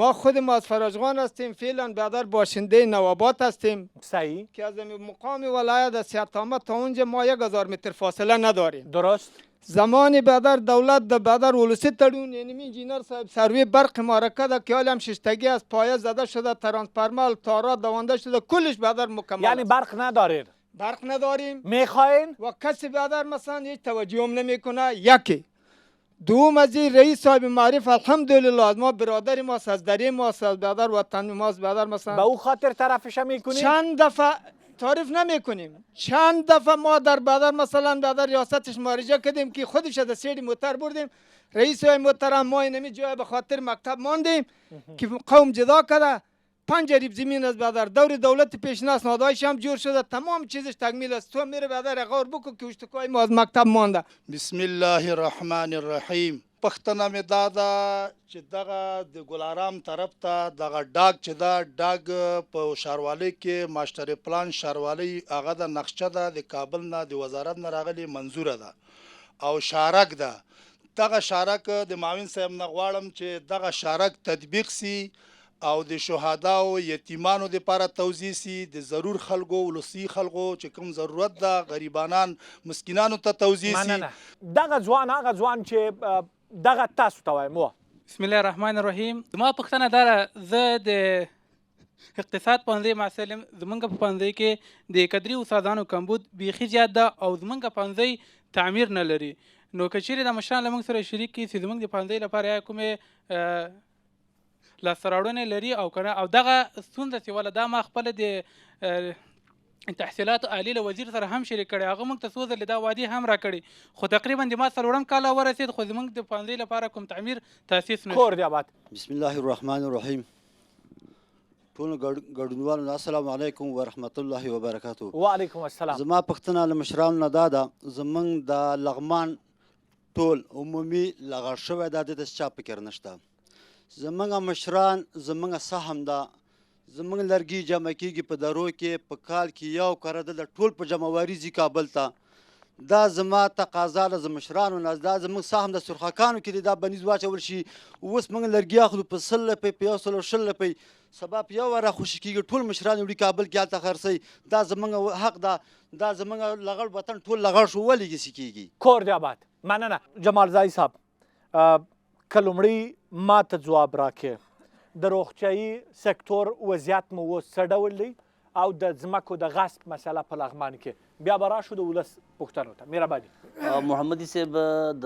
S19: ما خود ما از فراجغان هستیم، فعلا برادر باشنده نوابات هستیم.
S4: صحیح.
S19: که از مقام ولایت از سیاتامه تا اونجا ما 1000 متر فاصله نداریم.
S4: درست.
S19: زمانی برادر دولت د برادر ولسی تړون یعنی انجینر صاحب سروی برق مارکه ده که هم ششتگی از پایه زده شده، ترانسفرمر تارا دوانده شده، کلش برادر مکمل.
S4: یعنی برق ندارید؟
S19: برق نداریم.
S4: میخواین؟
S19: و کسی برادر مثلا هیچ توجه هم نمیکنه. یکی دوم از این رئیس صاحب معرف الحمدلله از ما برادر ماست، از دری ماست، از برادر وطن ماست، برادر مثلا
S4: به او خاطر طرفش میکنیم؟
S19: چند دفعه تعریف نمیکنیم. چند دفعه ما در برادر مثلا برادر ریاستش مراجعه کردیم که خودش از سیری موتر بردیم، رئیس محترم ما اینمی جای به خاطر مکتب ماندیم که قوم جدا کرده. 5 ریب زمین از برادر دور دولت پیشنهاد نادایش هم جور شده، تمام چیزش تکمیل است. تو میره برادر غور بکو که اشتکای ما از مکتب مانده.
S20: بسم الله الرحمن الرحیم. پښتنه مې دا ده چې دغه د ګلارام طرف ته دغه ډاګ چې ده ډاګ په ښاروالۍ کې ماسټر پلان ښاروالۍ هغه د نقشه ده د کابل نه د وزارت نه راغلې منظوره ده او شارک ده. دغه شارک د معاون صاحب نه غواړم چې دغه شارک تطبیق سي او د شهدا او یتیمانو لپاره توزیع سي، د ضرور خلکو ولسی خلکو چې کوم ضرورت ده غریبانان مسکینانو ته توزیع سي.
S4: دغه ځوان هغه ځوان چې دغه تاسو ته وایم.
S21: بسم الله الرحمن الرحیم. زما پوښتنه دا ده، زه د اقتصاد پوهنځي محصل یم. زمونږ په پوهنځي کې د کدري استادانو کمبود بیخي زیات ده او زمونږ پوهنځی تعمیر نه لري. نو که چیرې د مشران له موږ سره شریک کړي چې زمونږ د پوهنځي لپاره یا کومې لاسته راوړنې لري او کنه، او دغه ستونزه چې ولا دا ما خپله د تحصیلاتو عالی له وزیر سره هم شریک کړی، هغه موږ ته څو ځلې دا وعدې هم راکړې، خو تقریبا د ما 4 کاله ورسېد خو زموږ د پوهنځي لپاره کوم تعمیر تاسیس نه
S4: کور دی آباد.
S22: بسم الله الرحمن الرحیم. ټولو ګډونوالو السلام علیکم ورحمت الله وبرکاتو.
S4: وعلیکم السلام.
S22: زما پوښتنه له مشرانو نه دا ده، زموږ د لغمان ټول عمومي لغړ شوی دا د چا فکر نشته. زموږ مشران زموږ سهم ده، زموږ لرګي جمع کېږي په درو کې، په کال کې یو کره د ټول په جمعواري ځي کابل ته. دا زما تقاضا ده د مشرانو نه، دا زموږ سهم د سرخکانو کې دی، دا بنیز واچول شي. اوس موږ لرګي اخلو په 100 روپۍ، په 120 روپۍ، سبا په یو ور راخوشي کېږي، ټول مشران وړي کابل کې هلته خرڅوي. دا زموږ حق ده، دا زموږ لغړ وطن ټول لغړ شو، ولې داسې کېږي؟
S4: کور دی آباد. مننه. جمال زای صاحب، که لومړی ما ته ځواب راکړې د روغتیایي سکتور وضعیت مو اوس څه ډول دی او د ځمکو د غصب مسله په لغمان کې، بیا به راشو د ولس پوښتنو ته. مهرباني.
S5: محمدي صاحب د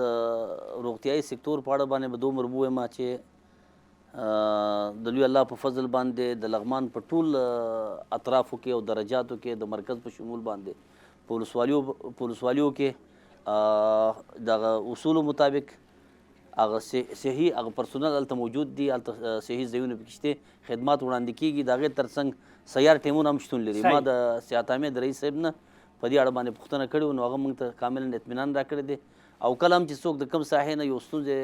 S5: روغتیایي سکتور په اړه باندې به دومره ووایم چې د لوی الله په فضل باندې د لغمان په ټول اطرافو کې او درجاتو کې د مرکز په شمول باندې په ولسوالیو کې دغه اصولو مطابق هغه صحي هغه پرسونل هلته موجود دي، هلته صحي ځایونه پکې شته، خدمات وړاندې کېږي. د هغې ترڅنګ سیار ټیمونه هم شتون لري. ما د سیاحت عامې د رئیس صاحب نه په دې اړه باندې پوښتنه کړې وه، نو هغه موږ ته کاملا اطمینان راکړی دی. او کله هم چې څوک د کوم ساحې نه یو ستونزې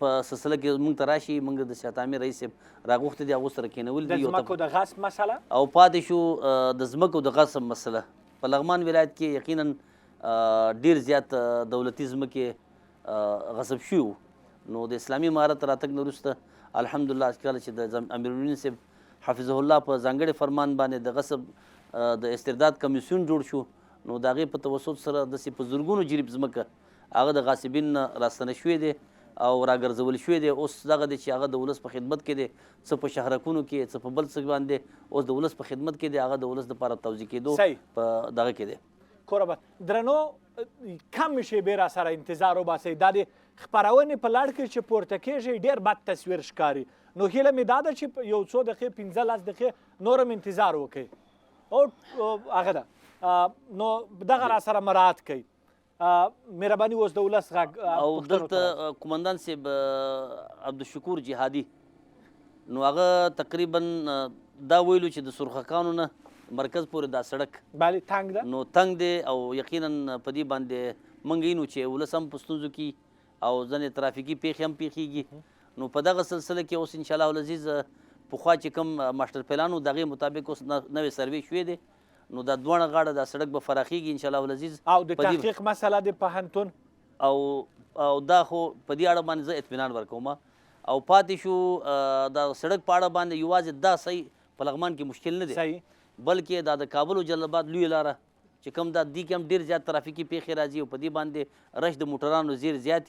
S5: په سلسله کې موږ ته راشي، موږ د سیاحت عامې رئیس صاحب راغوښتي دي، هغو سره کېنولي دي.
S4: د ځمکو د غصب مسله
S5: او پاتې شو د ځمکو د غصب مسله. په لغمان ولایت کې یقینا ډېر زیات دولتي ځمکې غصب شوي وو. نو د اسلامي امارت راتګ نه وروسته الحمدلله کله چې د امیرالمؤمنین صاحب حفظه الله په ځانګړي فرمان باندې د غصب د استرداد کمیسیون جوړ شو نو د هغې په توسط سره داسې په زرګونو جریب ځمکه هغه د غاصبین نه راستنه شوې دی او راګرځول شوې دی. اوس دغه دی چې هغه د ولس په خدمت کې دی، څه په شهرکونو کې څه په بل څه باندې اوس د ولس په خدمت کې دی، هغه د ولس دپاره توضیح کېدو په دغه کې دی.
S4: کوربه درنو کم شیبې را سره انتظار وباسئ. دا د خپرونې په لړ کې چې پورته کېږي ډېر بد تصویر ښکاري، نو هیله مې دا ده چې یو څو دقیقې 15 دقیقې نور هم انتظار وکړئ. او هغه ده نو دغه را سره مراعات کوئ. مهرباني اوس د ولس غږ
S5: او دلته قومندان صاحب عبدالشکور جهادي نو هغه تقریبا دا ویلو چې د سرخکانو نه مرکز پورې دا سړک
S4: بله تنګ ده
S5: نو تنګ دی او یقینا په دې باندې موږ وینو چې ولس هم په ستونزو کې او ځینې ترافیکي پیښې هم پیښیږي. نو په دغه سلسله کې اوس انشاءالله العزیز پخوا چې کوم ماسټر پلان و د هغې مطابق اوس نوې سروې شوې دی نو دا دواړه غاړه دا سړک به فراخیږي انشاءالله العزیز.
S4: او د تحقیق مسله د پوهنتون
S5: او دا خو په دې اړه باندې زه اطمینان ورکوم. او پاتې شو دا سړک په اړه باندې یوازې دا صحیح په لغمان کې مشکل نه دی، بلکې دا د کابل او جلال آباد لویه لاره چې کوم دا دې کې هم ډېر زیات ترافیکي پیښې راځي او په دې باندې رش د موټرانو زیر زیات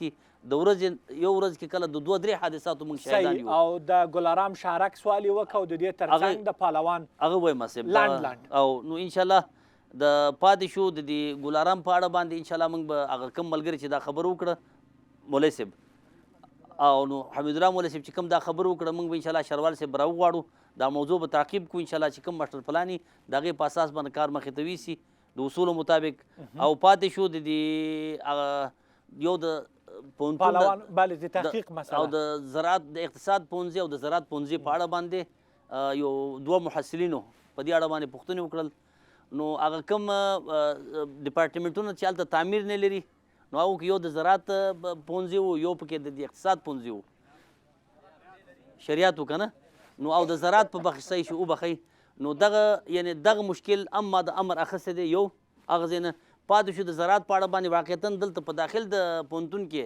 S5: د ورځې یو ورځ کې کله د 2-3 حادثاتو موږ شاهدان یو.
S4: او د ګلارام شهرک سوال یې وکړ او د دې ترڅنګ د پهلوان
S5: هغه وایم صاحب
S4: لاند
S5: او نو انشاءالله د پاتې شو د دې ګلارام په اړه باندې انشاءالله موږ به هغه کوم ملګري چې دا خبر وکړه مولوي صاحب او نو حمید الله مولوي صاحب چې کوم دا خبر وکړه موږ به انشاءالله شروال صاحب راوغواړو دا موضوع به تعقیب کړو انشاءالله چې کوم ماسټر پلان د هغې په اساس باندې کار مخې ته ویسي د اصولو مطابق. او پاتې شو د دې یو د
S4: پهلوان بله د تحقیق مسله
S5: او د زراعت د اقتصاد پوهنځي او د زراعت پوهنځي په اړه باندې یو 2 محصلینو په دې اړه باندې پوښتنې وکړل. نو هغه کوم ډپارټمنټونه چې هلته تعمیر نه لري نو هغو کې یو د زراعت پوهنځي و یو پکې د اقتصاد پوهنځي و شریعت و که نه نو او د زراعت په بخصه شو وبخئ نو دغه یعنی دغه مشکل اما د امر اخیستی دی یو هغه ځای نه پاتې شو د زراعت په اړه باندې واقعیتا دلته په داخل د پوهنتون کې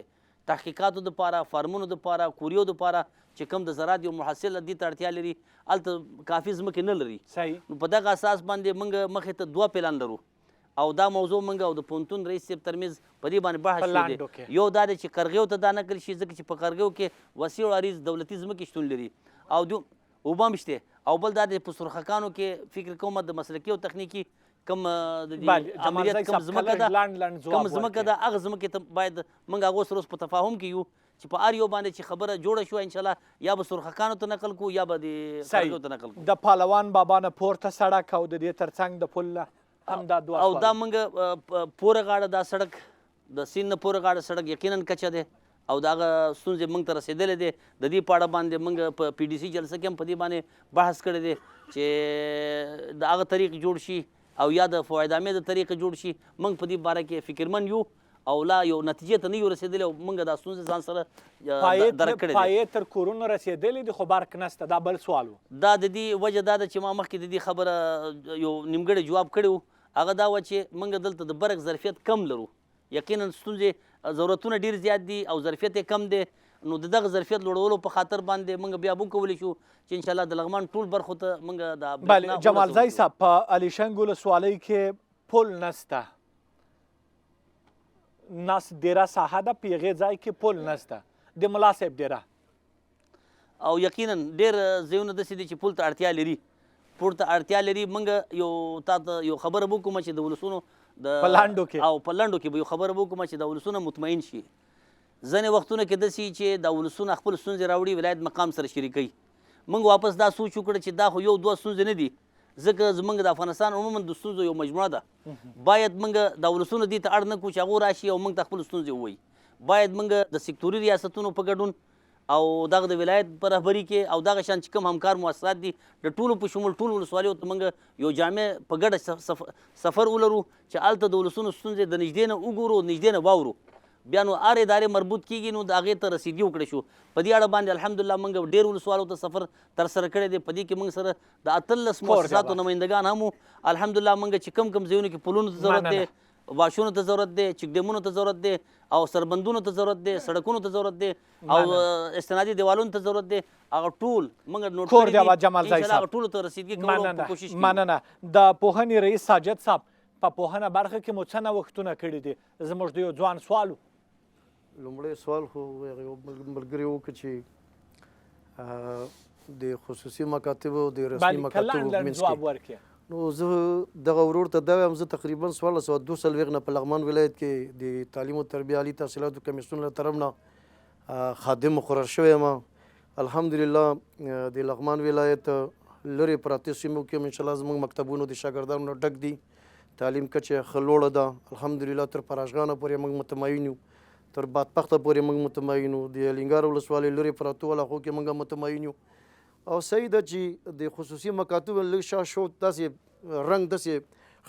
S5: تحقیقاتو دپاره فارمونو دپاره کوریو دپاره چې کوم د زراعت یو محصل دې ته اړتیا لري هلته کافي ځمکې نه لري. نو په دغه اساس باندې موږ مخې ته 2 پلان لرو او دا موضوع موږ او د پوهنتون رئیس صاحب ترمنځ په دې باندې بحث شوی دی. یو دا دی چې قرغیو ته دا نقل شي ځکه چې په قرغیو کې وسیع عریض دولتي ځمکې شتون لري او اوبه هم شته او بل دا د په سرخکانو کې فکر کوم د مسلکي او تخنیکي کوم د عملیات کوم ځمکه ده کوم ځمکه ده هغه ځمکې ته باید موږ هغو سره اوس په تفاهم کې یو چې په هر یو باندې چې خبره جوړه شوه انشاءالله یا به سرخکانو ته نقل کړو یا به د قرغیو ته نقل کړو.
S4: د پهلوان بابا نه پورته سړک او د دې ترڅنګ د پل هم دا دوه
S5: او دا موږ پوره غاړه دا سړک د سیند نه پوره غاړه سړک یقینا کچه دی او دا هغه ستونزې موږ ته رسېدلې دی. د دې په اړه باندې موږ په پی ډي سي جلسه کې هم په دې باندې بحث کړی دی چې د هغه طریق جوړ شي او یا د فواید آمیزه طریقه جوړ شي. موږ په دې باره کې فکرمند یو او لا یو نتیجې ته نه یو رسېدلی او موږ دا ستونزې ځان سره درک کړې
S4: پایې تر کورونو رسېدلې دي خو برق نسته. دا بل سوال و.
S5: دا د دې وجه دا ده چې ما مخکې د دې خبره یو نیمګړی جواب کړی و. هغه دا و چې موږ دلته د برق ظرفیت کم لرو. یقینا ستونزې ضرورتونه ډېر زیات دي او ظرفیت یې کم دی. نو د دغه ظرفیت لوړولو په خاطر باندې موږ بیا وکولی شو چې انشاءالله د لغمان ټول برخو ته موږ دا
S4: بله جمالزی صاحب په علیشنګ ولسوالۍ کې پل نسته ناس ډیره ساحه ده په هغې ځای کې پل نسته د ملا صاحب ډیره
S5: او یقینا ډېر ځایونه داسې دي چې پل ته اړتیا لري پل ته اړتیا لري. موږ یو تا ته یو خبره وکړو چې د ولسونو
S4: په لنډو کې
S5: او په لنډو کې به یو خبره وکړو چې د ولسونو مطمئن شي. ځینې وختونه کې داسې چې د ولسونه خپل ستونزې راوړي ولایت مقام سره شریکوي. موږ واپس دا سوچ وکړو چې دا خو یو دوه ستونزې نه دي ځکه زموږ د افغانستان عموما د ستونزو یو مجموعه ده. باید موږ د ولسونو دې ته اړ نه کړو چې هغو راشي او موږ ته خپل ستونزې ووایي. باید موږ د سکتوري ریاستونو په ګډون او دغه د ولایت په رهبري کې او دغه شان چې کوم همکار مؤسسات دي د ټولو په شمول ټولو ولسوالیو ته موږ یو جامع په ګډه سفر ولرو چې هلته د ولسونو ستونزې د نږدې نه وګورو نږدې نه واورو. بیا نو هر ادارې مربوط کېږي نو د هغې ته رسیدګي وکړی شو. په دې اړه باندې الحمدلله موږ ډېر ولسوالو ته سفر ترسره کړی دی. په دې کې موږ سره د 18 مؤسساتو نمایندګان هم الحمدلله موږ چې کوم ځایونو کې پلونو ته ضرورت دی واشونو ته ضرورت دی، چک ډیمونو ته ضرورت دی او سربندونو ته ضرورت دی، سړکونو ته ضرورت دی او استنادي دیوالونو ته ضرورت دی. هغه ټول موږ نوټ
S4: کور دی آباد جمال ځای
S5: هغه
S4: صاحب.
S5: ټولو ته رسیدګي کولو په کوشش کوو.
S4: مننه. د پوهنې رئیس ساجد صاحب په پوهنه برخه کې مو څه نوښتونه کړي دي؟ زموږ د یو ځوان سوال و.
S7: لومړی سوال خو هغه یو ملګري وکړه چې د خصوصي مکاتبو د رسمي مکاتبو منځ کې نو زه دغه ورور ته دا وایم زه تقریبا 1442 نه په لغمان ولایت کې د تعلیم او تربیه عالی تحصیلاتو کمیسیون له طرف نه خادم مقرر شوی یم. الحمدلله د لغمان ولایت لرې پراتې سیمو کې انشاءالله زموږ مکتبونو د شاګردانو نه ډک دي، تعلیم کچه ښه لوړه ده الحمدلله. تر پراشغانه پورې موږ متمایل یو، تر بادپخته پورې موږ متمایل یو، د الینګار ولسوالۍ لرې پراتو علاقو کې موږ متمایل یو. او صحیح ده چې د خصوصي مکاتبو لږ شاشو داسې رنګ داسې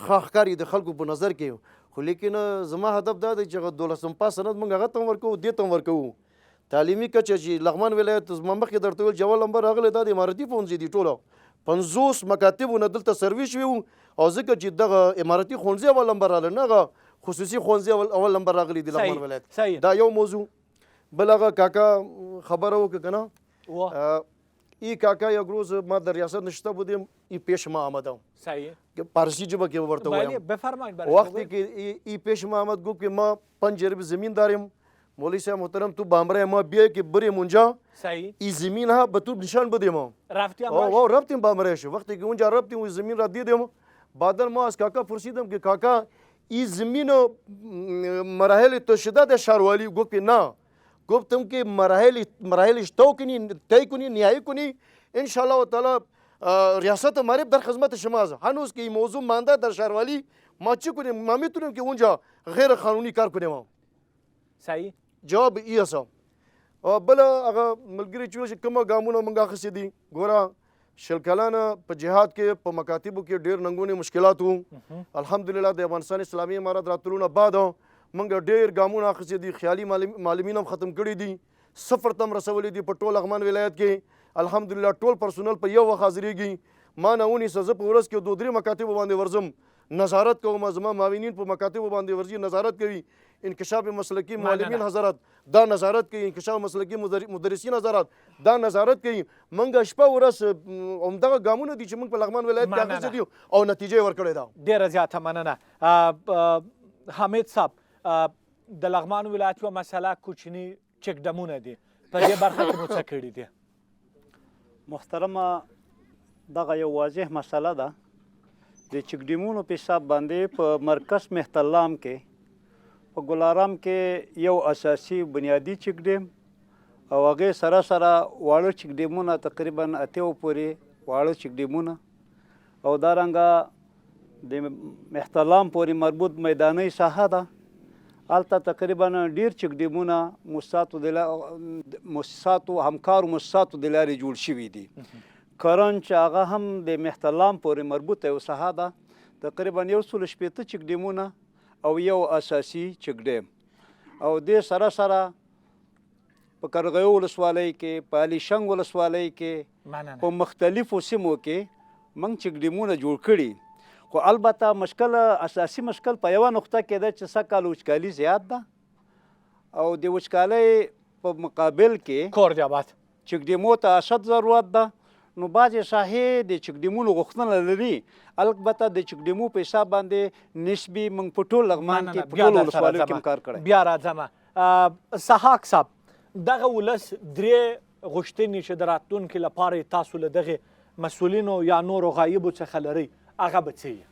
S7: ښه ښکاري د خلکو په نظر کې، خو لیکن زما هدف دا دی چې هغه 12 پاس سند موږ هغه ته هم ورکوو، دې ته هم ورکوو. تعلیمي کچه چې لغمان ولایت زما مخکې درته ویل جوال نمبر راغلی دا د امارتي ښوونځي دي ټوله 50 مکاتبو نه دلته سرویس شوي وو، او ځکه چې دغه امارتي ښوونځي اول نمبر راغلی نه هغه خصوصي ښوونځي اول نمبر راغلی دی لغمان ولایت. دا یو موضوع. بل هغه کاکا خبره وکړه که نه ای کاکا یک روز ما در ریاست نشسته بودیم، ای پیش ما آمدم. پارسی جبه که برته ویم.
S4: بفرمایید.
S7: وقتی که ای پیش ما آمد گفت که ما 5 جریب زمین داریم، مولوی صاحب محترم تو بامرای ما بیای که بریم اونجا ای زمین ها به تو نشان بدیم. رفتیم بامرایش. وقتی که اونجا رفتیم اون زمین را دیدیم، بعدا ما از کاکا پرسیدم که کاکا ای زمین مراحل تشدید شهروالی؟ گفت که نه. گفتم که مراحلش طی کنی نهایی کنی انشاءالله تعالی ریاست هماری در خدمت شما است. هنوز که این موضوع مانده در شهروالی ما چی کنیم؟ ما میتونیم که اونجا غیر قانونی کار کنیم.
S4: صحیح
S7: جواب ای است. بل هغه ملګری چې کومه ګامونه موږ اخیستي دي، ګوره شل کلانه په جهاد کې په مکاتبو کې ډېر ننګونې مشکلات وو. الحمدلله د افغانستان اسلامي امارت راتلو نه بعد موږ ډېر ګامونه اخیستي دي، خیالي معلمین هم ختم کړي دي، صفر ته هم رسولي دي په ټول لغمان ولایت کې. الحمدلله ټول پرسونل په یو وخت حاضرېږي. ما نه ونیسه زه په ورځ کې 2-3 مکاتبو باندې ورځم، نظارت کوم، زما معاونین په مکاتبو باندې ورځي نظارت کوي. انکشاف مسلکی معلمین حضرات دا نظارت کوي، انکشاف مسلکی مدرسین حضرات دا نظارت کوي. موږ شپه ورځ همدغه ګامونه دي چې موږ په لغمان ولایت کې اخیستي دي او نتیجه یې ورکړې ده.
S4: ډېره زیاته مننه. حامد صاحب د لغمان ولایت یوه مسله کوچني چک ډمونه دي، په دې برخه کې مو څه کړي دي؟
S6: محترمه دغه یو واضح مسله ده. د چک ډیمونو په حساب باندې په مرکز مهترلام کې په ګلارام کې یو اساسي بنیادی چک ډیم او هغې سره سره واړه چک ډیمونه تقریبا 8 پورې واړه چک ډیمونه او دارنګه د مهترلام پورې مربوط میداني ساحه ده. هلته تقریبا ډیر چک ډیمونه مؤسساتو همکارو مؤسساتو د لارې جوړ شوي دي. کرن چې هغه هم د مهترلام پورې مربوطه یو ساحه ده، تقریبا 160 چک ډیمونه او یو اساسي چک ډیم. او دې سره سره په کرغیو ولسوالۍ کې، په علیشنګ ولسوالۍ کې، په مختلفو سیمو کې موږ چک ډیمونه جوړ کړي. خو البته مشکل اساسي مشکل په یوه نقطه کې ده چې سږ کال وچکالي زیات ده او د وچکالۍ په مقابل کې
S4: کور دی آباد
S6: چک ډیمو ته اشد ضرورت ده. نو بعضې ساحې د چک ډیمونو غوښتنه لري. البته د چک ډیمو په حساب باندې نسبي موږ په ټول لغمان کې په ټولو ولسوالیو کې هم کار کړی.
S4: بیا راځمه. سحاق صاحب دغه ولس 3 غوښتنې چې د راتلونکي لپاره تاسو له دغې مسؤلینو یا نورو غایبو څخه لرئ هغه به څه وي؟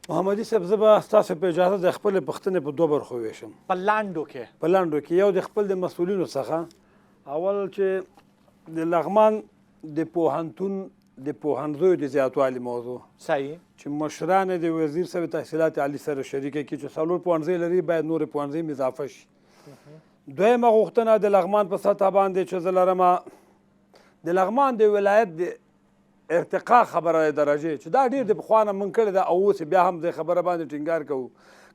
S1: محمدي صاحب زه به ستاسو په اجازه د خپلې پوښتنې په 2 برخو ویشم.
S4: په لاندو
S1: کې یو د خپل د مسؤلینو څخه اول چې د لغمان د پوهنتون د پوهنځیو د زیاتوالي موضوع
S4: صحیح
S1: چې مشران د وزیر صاحب تحصیلات عالی سره شریکه کړي چې 4 پوهنځي لري باید نور پوهنځي اضافه شي. دویمه غوښتنه د لغمان په سطح باندې چې زه لرم د لغمان د ولایت د ارتقا خبره درجه چې دا ډېر د پخوا نه موږ کړې ده او اوس بیا هم د خبره باندې ټینګار کوو.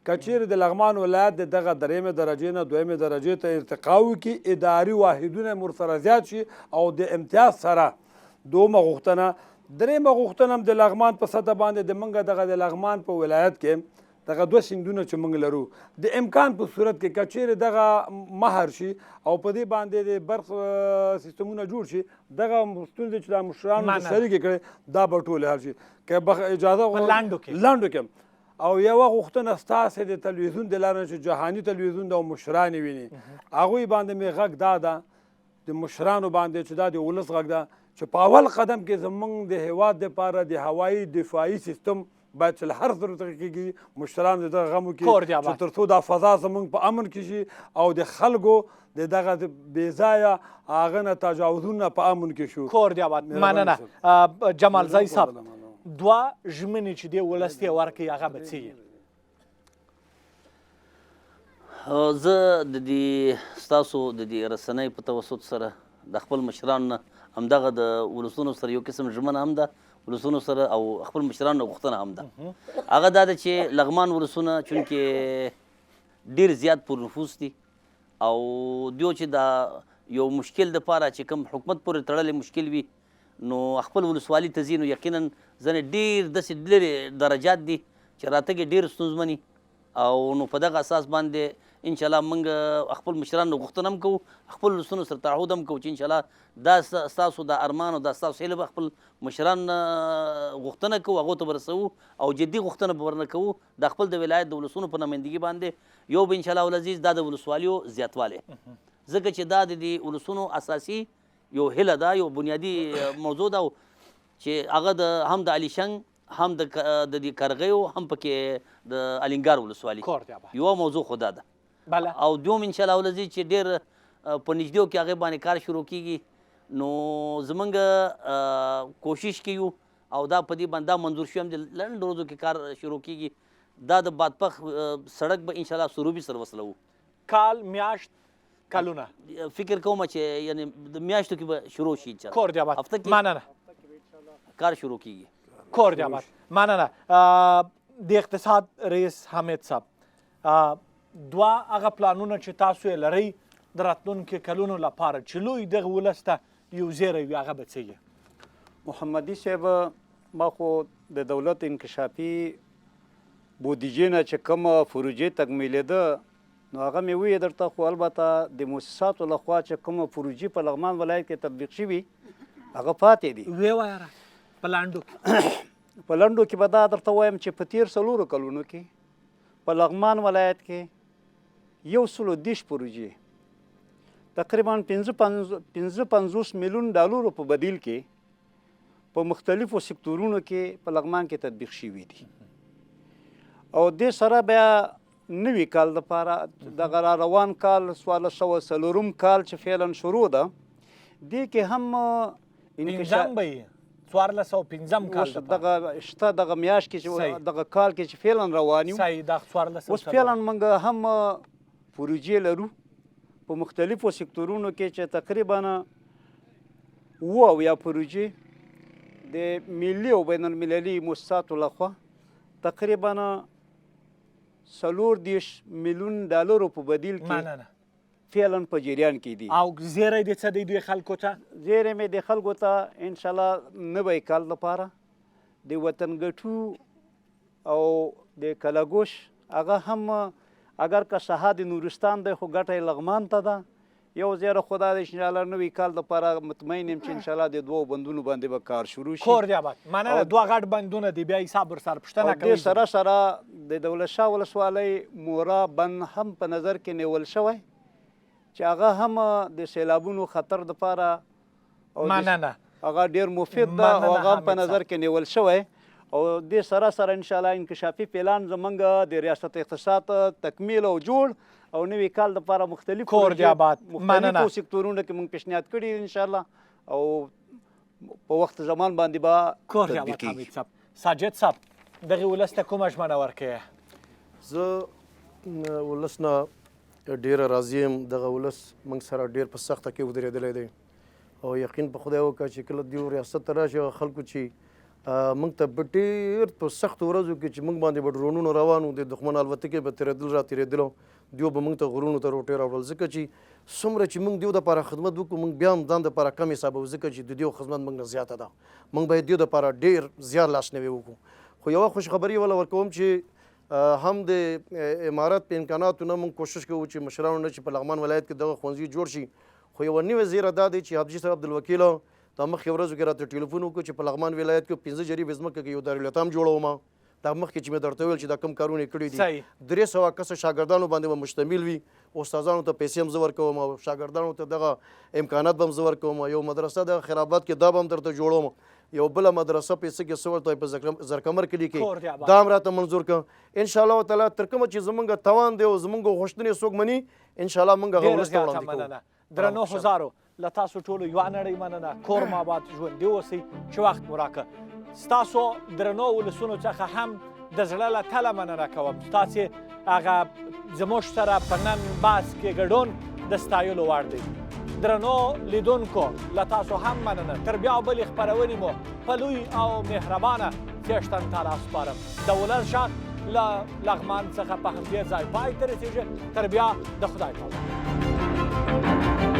S1: که چیرې د لغمان ولایت د دغه 3مې درجې نه 2مې درجې ته ارتقا وکړي، اداري واحدونه یې ورسره زیات شي او د امتیاز سره. 2مه غوښتنه. 3مه غوښتنه هم د لغمان په سطح باندې د موږ دغه د لغمان په ولایت کې دغه دوه سیندونه چې موږ لرو د امکان په صورت کې که چیرې دغه مهر شي او په دې باندې د برق سیستمونه جوړ شي دغه ستونزې چې دا مشرانو شریکې کړې دا به ټولې حل شي که اجازه لنډو کې او یوه غوښتنه ستاسې د تلویزیون د لارې چې جهاني تلویزیون ده او مشران یې ویني هغوی باندې مې غږ دا ده د مشرانو باندې چې دا د ولس غږ ده چې په اول قدم کې زموږ د هیواد دپاره د هوایي دفاعي سیستم باید چې له هر طریقه کېږي مشران د دغه غم وکړي چې تر څو دا فضا زموږ په امن کې شي او د خلکو د دغه بې ځایه هغه نه تجاوزونه په امن کې شو.
S4: کور دې آباد. مننه جمال زی صاحب، دوه ژمنې چې دې ولس ته ورکړي هغه به څه
S5: زه د دې ستاسو د دې رسنۍ په توسط سره د خپل مشرانو نه همدغه د ولسونو سره یو قسم ژمنه هم ده، ولسونو سره او خپل مشرانو غوښتنه هم ده. هغه دا ده چې لغمان ولسونه چونکې ډېر زیات پر نفوس دي او دیو چې دا یو مشکل دپاره چې کوم حکومت پورې تړلی مشکل وي نو خپل ولسوالي ته ځي نو یقینا ځنې ډېر داسې لرې درجات دي چې راتګ یې ډېر ستونزمني او نو په دغه اساس باندې انشاءالله موږ خپل مشرانو غوښتنه هم کوو، خپل ولسونو سره تعهد هم کوو چې انشاءالله دا ستاسو د ارمان او دا ستاسو هیله به خپل مشران غوښتنه کوو هغو ته به رسوو او جدي غوښتنه به ورنه کوو د خپل د ولایت د ولسونو په نمایندګي باندې یو به انشاءالله العزیز دا د ولسوالیو زیاتوالی ځکه چې دا د دې ولسونو اساسي یو هیله ده، یو بنیادي موضوع ده چې هغه هم د علیشنګ هم د دې کرغیو هم پکې د الینګار ولسوالي یوه موضوع خو دا ده او دوم انشاءالله العزیز چې ډېر په نږدېو کې هغې باندې کار شروع کېږي نو زمونږ کوشش کوي او دا په دې باندې دا منظور شوی هم د لنډ ورځو کې کار شروع کېږي دا د بادپخ سړک به انشاءالله سروبي سره وصلوو.
S4: کال میاشت کلونه
S5: فکر کوم چې یعنی د میاشتو کې به شروع شي انشاءالله.
S4: کور دې آباد.
S5: هفته کې
S4: مننه
S5: کار شروع کېږي.
S4: کور دې آباد. مننه د اقتصاد رئیس حامد صاحب، دوه هغه پلانونه چې تاسو یې لرئ د راتلونکي کلونو لپاره چې لوی دغه ولس ته یو زیری وي هغه به څه وي؟
S6: محمدي صاحب ما خو د دولت انکشافي بودیجې نه چې کومه پروژې تکمیلېده نو هغه مې وویې درته خو البته د مؤسساتو لخوا چې کومه پروژې په لغمان ولایت کې تطبیق شوي هغه پاتې دي.
S4: ویې وایه په لنډو کې
S6: په لنډو کې به دا درته وایم چې په تېر 4 کلونو کې په لغمان ولایت کې 130 پروژې تقریبا 55 میلیون ډالرو په بدیل کې په مختلفو سکتورونو کې په لغمان کې تطبیق شوي دي او دې سره بیا نوي کال دپاره دغه روان کال 1404 کال چې فعلا شروع ده دې کې هم
S4: پنځم به یې 1405 کال
S6: شته دغه میاشت کې چې دغه کال کې چې فعلا روان یو اوس فعلا موږ هم پروژې لرو په مختلفو سکتورونو کې چې تقریبا اویا پروژې د ملي او بین المللي مؤسساتو لخوا تقریبا 40 میلیون ډالرو په بدیل کې فعلا په جریان کې دي.
S4: او زیری د څه دی دوی خلکو ته؟
S6: زیری مې د خلکو ته انشاءالله نوی کال لپاره د وطن ګټو او د کلاګوش هغه هم اگر که ساحه د نورستان دی خو ګټه یې لغمان ته ده یو زیره خدا د انشاءالله نوي کال دپاره مطمئن یم چې انشاءالله د 2 بندونو باندې به کار شروع شي.
S4: کور دې آباد. مننه. 2 غټ بندونه دي بیا حساب ورسره پوښتنه کوي.
S6: دې سره سره د دولت شاه ولسوالۍ مورا بند هم په نظر کې نیول شوی چې هغه هم د سیلابونو خطر دپاره
S4: مننه
S6: هغه ډېر مفید ده او هغه هم په نظر کې نیول شوی او دې سره سره انشاءالله انکشافي پلان زمونږ د ریاست اقتصاد تکمیل او جوړ او نوي کال دپاره مختلف
S4: کور دې آباد.
S6: مختلفو سکتورونو کې موږ پیشنهاد کړي انشاءالله او په وخت زمان باندې به
S4: کور دې آباد. حمید صاحب، ساجد صاحب دغه ولس ته کومه ژمنه ورکوې؟
S7: زه ولس نه ډېره راضي یم. دغه ولس موږ سره ډېر په سخته کې ودرېدلی دی او یقین په خدای وکړه چې کله دیو ریاست ته راشي خلکو چې موږ ته به ډېر په سختو ورځو کې چې موږ باندې به ډرونونه روان وو د دښمن الوتکې به تېرېدل را تېرېدلو دیو به موږ ته غرونو ته روټې راوړل ځکه چې څومره چې موږ دیو دپاره خدمت وکړو موږ بیا هم ځان دپاره کم حسابوو ځکه چې د دیو خدمت موږ نه زیاته ده. موږ باید دیو دپاره ډېر زیات لاسنیوی وکړو. خو یوه خوشخبري وله ورکوم چې هم د امارت په امکاناتو نه موږ کوشش کوو چې مشرانو نه چې په لغمان ولایت کې دغه ښوونځي جوړ شي خو یوه نوې زیره دا دی چې حبجي صاحب عبدالوکیل دا مخکې ورځو کې راته ټلیفون وکړو چې په لغمان ولایت کې 15 جریبې ځمکه کې یو دارالایتام جوړوم دا مخکې چې مې درته ویل چې دا کم کارونه یې کړي دي 300 کسه شاګردانو باندې به مشتمل وي استادانو ته پیسې هم زه ورکوم او شاګردانو ته دغه امکانات به هم زه ورکوم یو مدرسه د خیرآباد کې دا به هم درته جوړوم یو بله مدرسه په څه کې څه ورته په زرکمر کلي کې دا هم راته منظور کړه انشاءالله تعالی تر کومه چې زمونږ توان دی او زمونږ غوښتنې څوک مني انشاءالله موږ هغه ولس ته وړاندې کوو
S4: درنو حضارو له تاسو ټولو یوه نړۍ مننه کور مو آباد ژوندي اوسئ چې وخت مو راکړه ستاسو درنو ولسونو څخه هم د زړه له تله مننه کوم ستاسې هغه زموږ سره په نن بحث کې ګډون د ستایلو وړ دی درنو لیدونکو له تاسو هم مننه تر بیا بلې خپرونې مو په لوی او مهربانه څښتن تعالی سپارم د ولس غږ له لغمان څخه په همدې ځای پای ته رسېږي تر بیا د خدای پامان